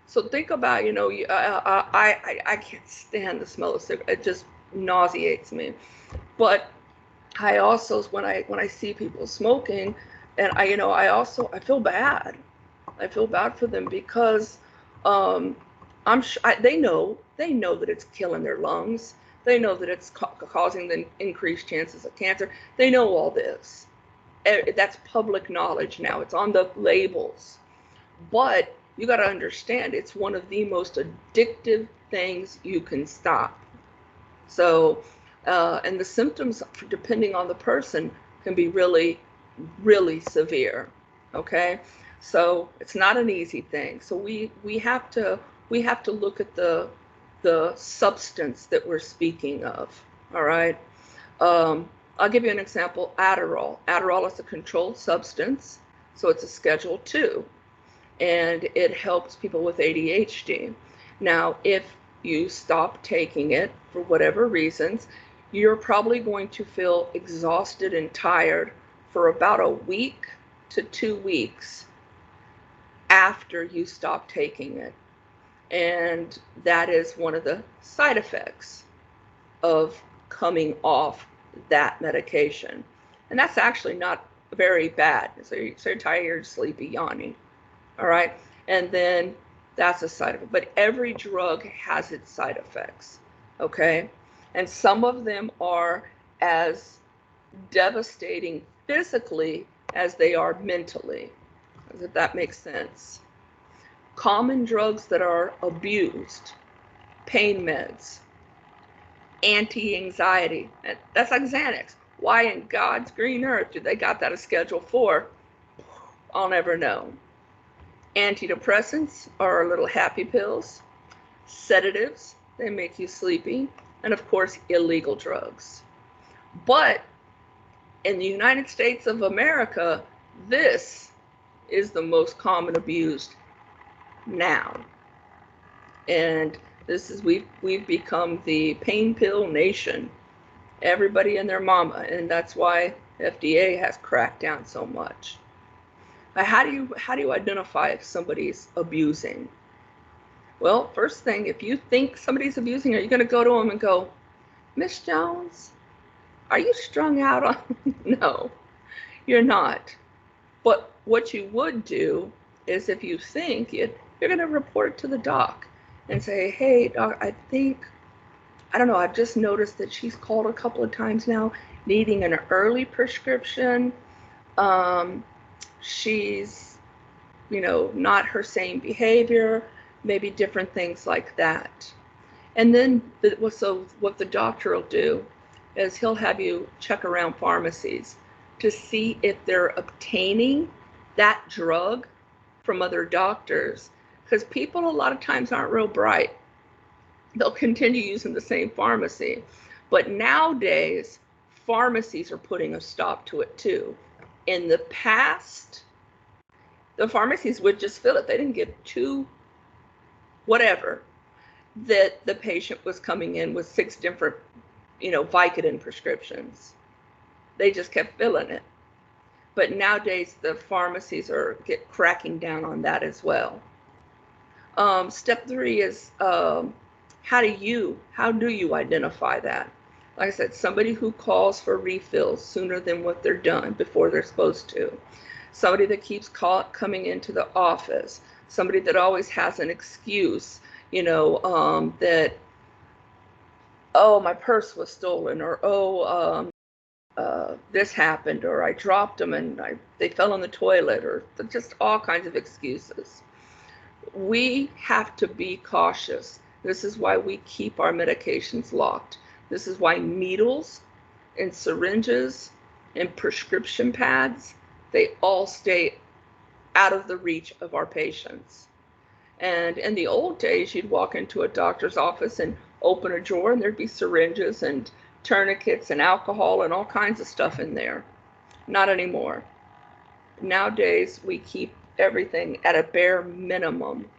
So think about, I can't stand the smell of cigarette. It just nauseates me. But I also, when I see people smoking, and I feel bad. I feel bad for them because they know that it's killing their lungs. They know that it's causing them increased chances of cancer. They know all this. That's public knowledge now. It's on the labels. But you got to understand, it's one of the most addictive things you can stop. So, and the symptoms, depending on the person, can be really, really severe. Okay, so it's not an easy thing. So we have to look at the substance that we're speaking of. All right. I'll give you an example. Adderall. Adderall is a controlled substance, so it's a Schedule 2, and it helps people with ADHD. Now, if you stop taking it for whatever reasons, you're probably going to feel exhausted and tired for about a week to 2 weeks after you stop taking it. And that is one of the side effects of coming off that medication. And that's actually not very bad. So you're tired, sleepy, yawning. All right. And then that's a side effect. But every drug has its side effects. Okay. And some of them are as devastating physically as they are mentally, if that makes sense. Common drugs that are abused: pain meds, anti-anxiety. That's like Xanax. Why in God's green earth do they got that as Schedule 4? I'll never know. Antidepressants are little happy pills. Sedatives, they make you sleepy. And of course, illegal drugs. But in the United States of America, this is the most common abused now. And this is, we've become the pain pill nation. Everybody and their mama, and that's why FDA has cracked down so much. How do you identify if somebody's abusing? Well, first thing, if you think somebody's abusing, are you going to go to them and go, Miss Jones, are you strung out on? No, you're not. But what you would do is, if you think it, you're going to report it to the doc and say, hey, doc, I don't know, I've just noticed that she's called a couple of times now needing an early prescription. She's, not her same behavior, maybe different things like that. And then so what the doctor will do is he'll have you check around pharmacies to see if they're obtaining that drug from other doctors, because people a lot of times aren't real bright. They'll continue using the same pharmacy. But nowadays, pharmacies are putting a stop to it too. In the past, the pharmacies would just fill it. They didn't give two whatever that the patient was coming in with 6 different, Vicodin prescriptions. They just kept filling it. But nowadays, the pharmacies are cracking down on that as well. Step 3 is how do you identify that? Like I said, somebody who calls for refills sooner than what they're done before they're supposed to. Somebody that keeps coming into the office. Somebody that always has an excuse, that, oh, my purse was stolen, or oh, this happened, or I dropped them and they fell in the toilet, or just all kinds of excuses. We have to be cautious. This is why we keep our medications locked. This is why needles and syringes and prescription pads, they all stay out of the reach of our patients. And in the old days, you'd walk into a doctor's office and open a drawer and there'd be syringes and tourniquets and alcohol and all kinds of stuff in there. Not anymore. Nowadays, we keep everything at a bare minimum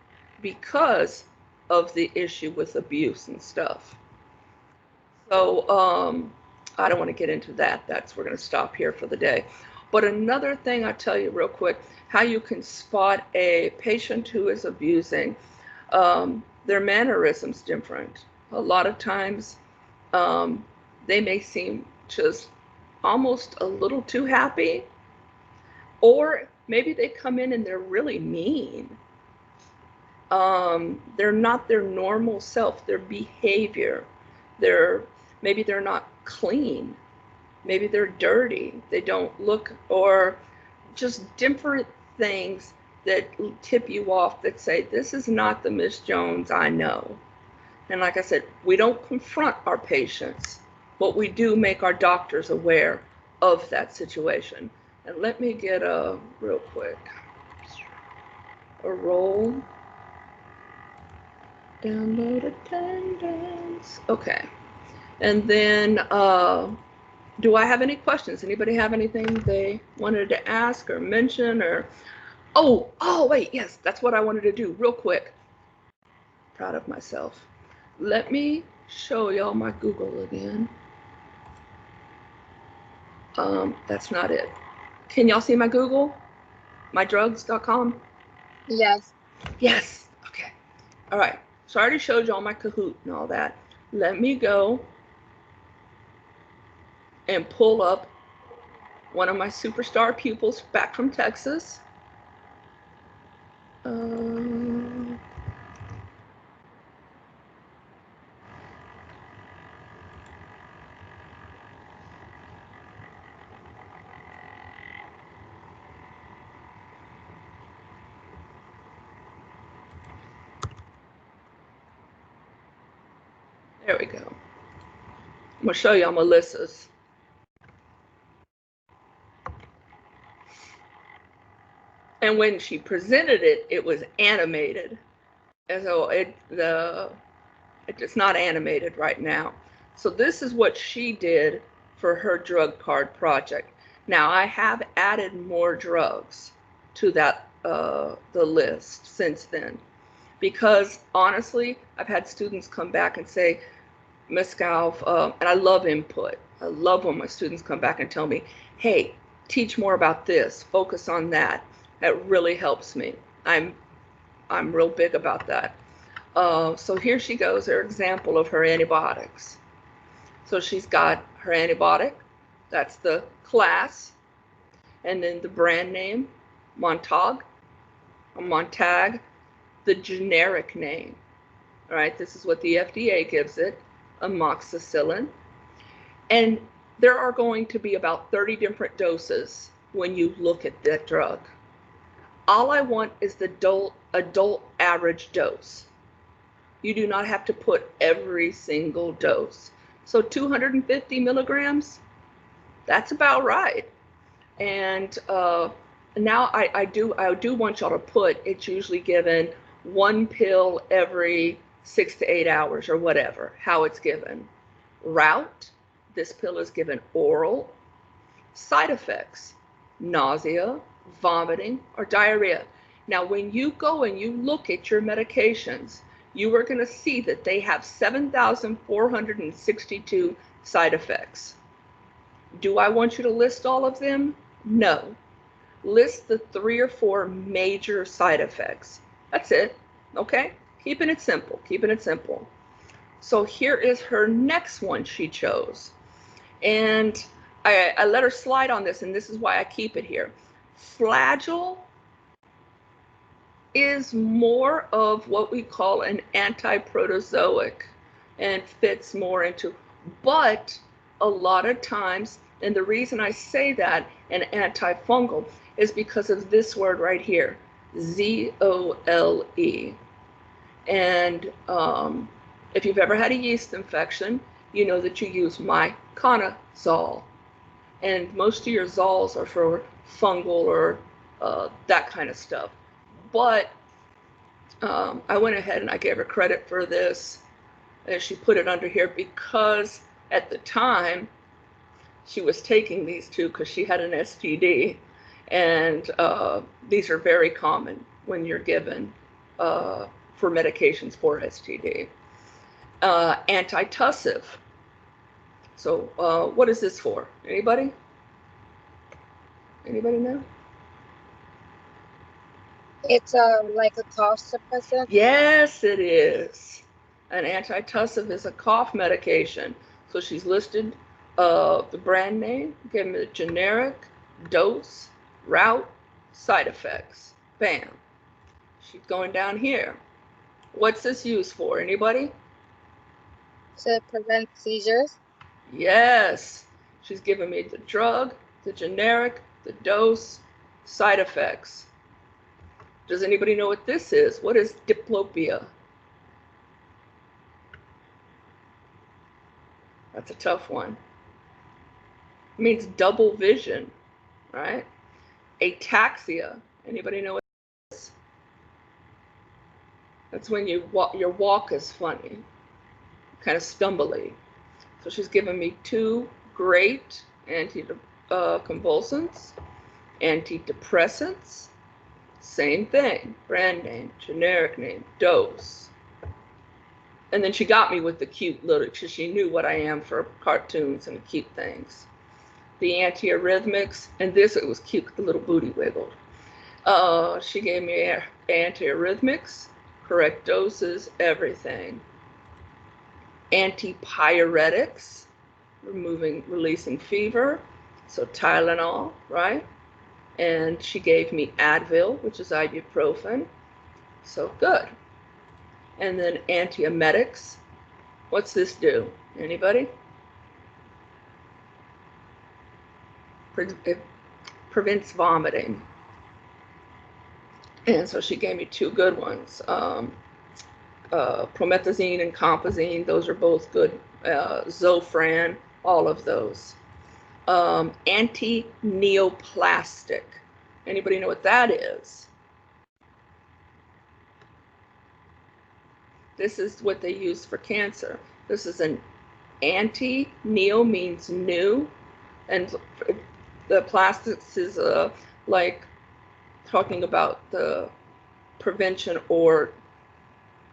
because of the issue with abuse and stuff. So I don't want to get into that. We're going to stop here for the day. But another thing I'll tell you real quick, how you can spot a patient who is abusing, their mannerisms different. A lot of times they may seem just almost a little too happy, or maybe they come in and they're really mean. They're not their normal self, their behavior. Maybe they're not clean. Maybe they're dirty. They don't look, or just different things that tip you off that say, this is not the Miss Jones I know. And like I said, we don't confront our patients, but we do make our doctors aware of that situation. And let me get real quick, a roll. Download attendance. Okay. And then, do I have any questions? Anybody have anything they wanted to ask or mention, or, oh, wait, yes, that's what I wanted to do real quick. Proud of myself. Let me show y'all my Google again. That's not it. Can y'all see my Google? Mydrugs.com? Yes. Yes. Okay. All right. So I already showed y'all my Kahoot and all that. Let me go and pull up one of my superstar pupils back from Texas. There we go. going to show you on Melissa's. And when she presented it, it was animated. And so it's not animated right now. So this is what she did for her drug card project. Now I have added more drugs to that the list since then, because honestly, I've had students come back and say, Ms. Galf, and I love input. I love when my students come back and tell me, hey, teach more about this, focus on that. That really helps me. I'm real big about that. So here she goes, her example of her antibiotics. So she's got her antibiotic, that's the class, and then the brand name, Montag, the generic name. All right, this is what the FDA gives it, amoxicillin. And there are going to be about 30 different doses when you look at that drug. All I want is the adult average dose. You do not have to put every single dose. So 250 milligrams, that's about right. And now I do want y'all to put, it's usually given 1 pill every 6 to 8 hours or whatever, how it's given. Route, this pill is given oral. Side effects, nausea, vomiting, or diarrhea. Now, when you go and you look at your medications, you are going to see that they have 7,462 side effects. Do I want you to list all of them? No. List the 3 or 4 major side effects. That's it. Okay? Keeping it simple. Keeping it simple. So here is her next one she chose. And I let her slide on this, and this is why I keep it here. Flagyl is more of what we call an anti-protozoic and fits more into, but a lot of times, and the reason I say that, an antifungal, is because of this word right here, Z-O-L-E. And if you've ever had a yeast infection, you know that you use miconazole. And most of your zols are for fungal or that kind of stuff. But I went ahead and I gave her credit for this, and she put it under here because at the time she was taking these two because she had an STD, and these are very common when you're given for medications for STD. Antitussive. So what is this for? Anybody? Anybody know? It's like a cough suppressant. Yes, it is. An antitussive is a cough medication. So she's listed the brand name, gave me the generic, dose, route, side effects. Bam. She's going down here. What's this used for? Anybody? To prevent seizures. Yes. She's giving me the drug, the generic, the dose, side effects. Does anybody know what this is? What is diplopia? That's a tough one. It means double vision, right? Ataxia. Anybody know what that is? That's when you walk, your walk is funny, kind of stumbly. So she's given me 2 great anticonvulsants, antidepressants. Same thing, brand name, generic name, dose. And then she got me with the cute little, because she knew what I am for cartoons and cute things. The antiarrhythmics, and this, it was cute, the little booty wiggled. She gave me antiarrhythmics, correct doses, everything. Antipyretics, releasing fever, so Tylenol, right? And she gave me Advil, which is ibuprofen, so good. And then antiemetics. What's this do? Anybody? It prevents vomiting. And so she gave me 2 good ones. Promethazine and compazine, those are both good Zofran, all of those. Anti-neoplastic. Anybody know what that is? This is what they use for cancer. This is an anti-neo means new, and the plastics is like talking about the prevention or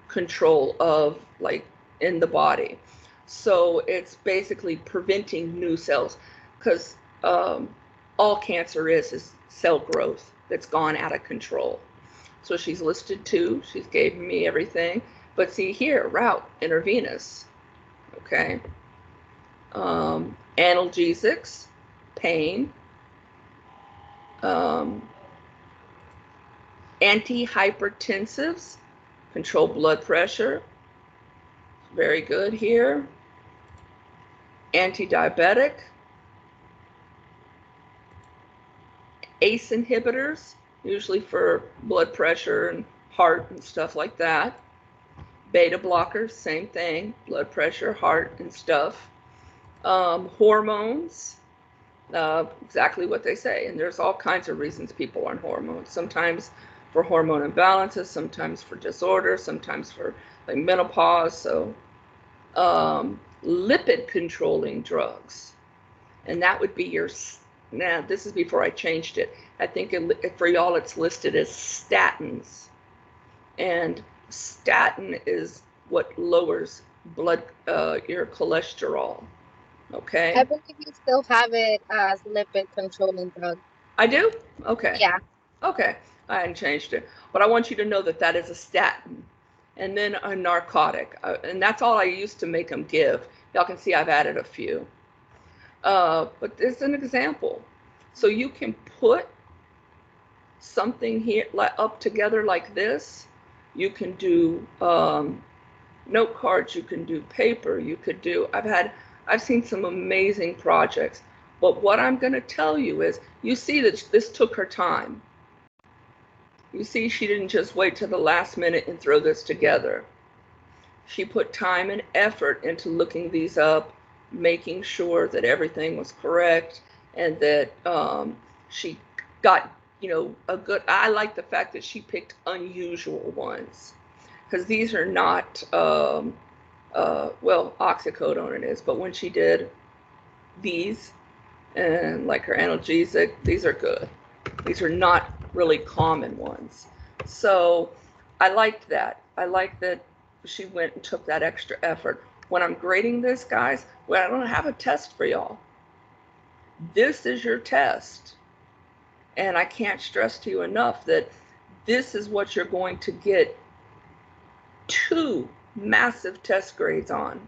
control of like in the body. So it's basically preventing new cells, because all cancer is cell growth that's gone out of control. So she's listed 2. She's gave me everything. But see here, route intravenous. Okay. Analgesics, pain, antihypertensives, control blood pressure. Very good here. Anti-diabetic, ACE inhibitors, usually for blood pressure and heart and stuff like that. Beta blockers, same thing, blood pressure, heart and stuff. Hormones, exactly what they say. And there's all kinds of reasons people are on hormones. Sometimes for hormone imbalances, sometimes for disorders, sometimes for like menopause. So lipid controlling drugs. And that would be your, now this is before I changed it. I think for y'all it's listed as statins. And statin is what lowers blood, your cholesterol. Okay. I believe you still have it as lipid controlling drug. I do? Okay. Yeah. Okay. I hadn't changed it. But I want you to know that that is a statin. And then a narcotic. And that's all I used to make them give. Y'all can see I've added a few. But this is an example. So you can put something here up together like this. You can do note cards. You can do paper. You could do, I've seen some amazing projects. But what I'm going to tell you is, you see that this took her time. You see, she didn't just wait till the last minute and throw this together. She put time and effort into looking these up, making sure that everything was correct, and that she got, you know, a good, I like the fact that she picked unusual ones, because these are not, well, oxycodone it is, but when she did these, and like her analgesic, these are good. These are not really common ones. So I liked that. I like that she went and took that extra effort. When I'm grading this, guys, well, I don't have a test for y'all. This is your test. And I can't stress to you enough that this is what you're going to get 2 massive test grades on.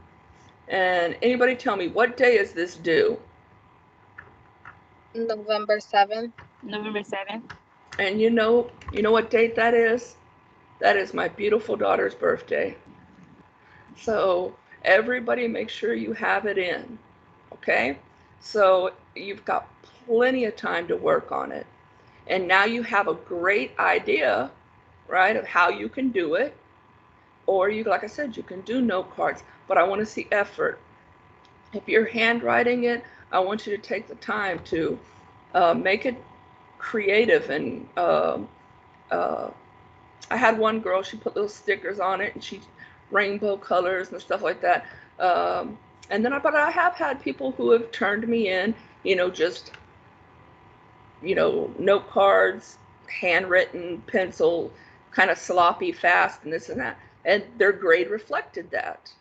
And anybody tell me, what day is this due? November 7th. November 7th. And you know what date that is? That is my beautiful daughter's birthday. So everybody make sure you have it in, okay? So you've got plenty of time to work on it. And now you have a great idea, right, of how you can do it. Or you, like I said, you can do note cards, but I want to see effort. If you're handwriting it, I want you to take the time to make it creative. And I had one girl, she put little stickers on it, and she rainbow colors and stuff like that. And then, but I have had people who have turned me in, you know, just, you know, note cards, handwritten, pencil, kind of sloppy, fast, and this and that. And their grade reflected that.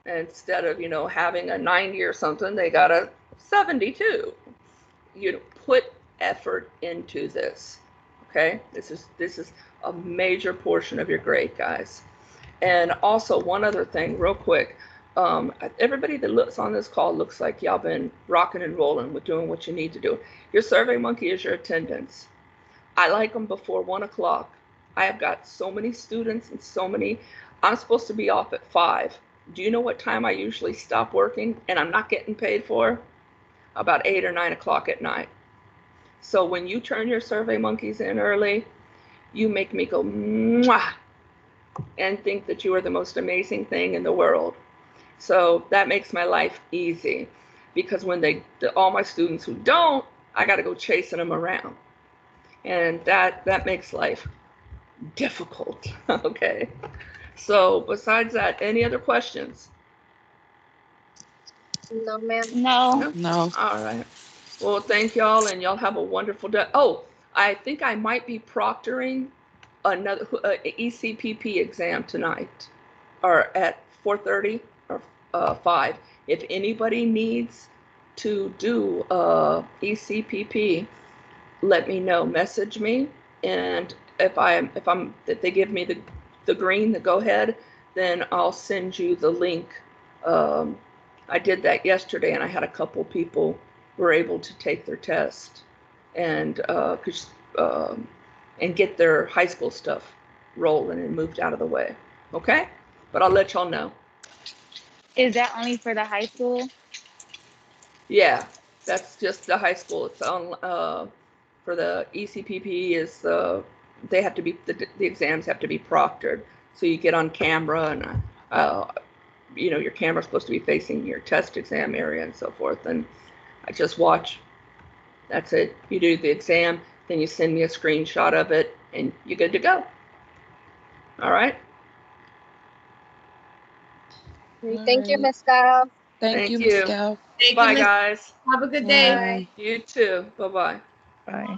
Instead of, you know, having a 90 or something, they got a 72. You know, put effort into this. Okay, this is a major portion of your grade, guys. And also one other thing, real quick. Everybody that looks on this call looks like y'all been rocking and rolling with doing what you need to do. Your Survey Monkey is your attendance. I like them before 1 o'clock. I have got so many students and so many. I'm supposed to be off at 5. Do you know what time I usually stop working and I'm not getting paid for? About 8 or 9 o'clock at night. So when you turn your Survey Monkeys in early, you make me go mwah and think that you are the most amazing thing in the world. So that makes my life easy, because when all my students who don't, I got to go chasing them around, and that makes life difficult. Okay. So besides that, any other questions? No, ma'am. No. No. All right. Well, thank y'all, and y'all have a wonderful day. Oh, I think I might be proctoring another ECPP exam tonight, or at 4:30 or 5. If anybody needs to do ECPP, let me know. Message me, and if they give me the green, the go ahead, then I'll send you the link. I did that yesterday, and I had a couple people were able to take their test and and get their high school stuff rolling and moved out of the way. Okay, but I'll let y'all know. Is that only for the high school? Yeah, that's just the high school. It's on for the ECPP is they have to be the exams have to be proctored, so you get on camera, and your camera's supposed to be facing your test exam area and so forth, and I just watch. That's it. You do the exam, then you send me a screenshot of it, and you're good to go. All right. Thank you, Alright. Miss Gal. Thank you, Miss Gal. Thank you, Bye, Miss- guys. Have a good day. Bye. You too. Bye-bye. Bye.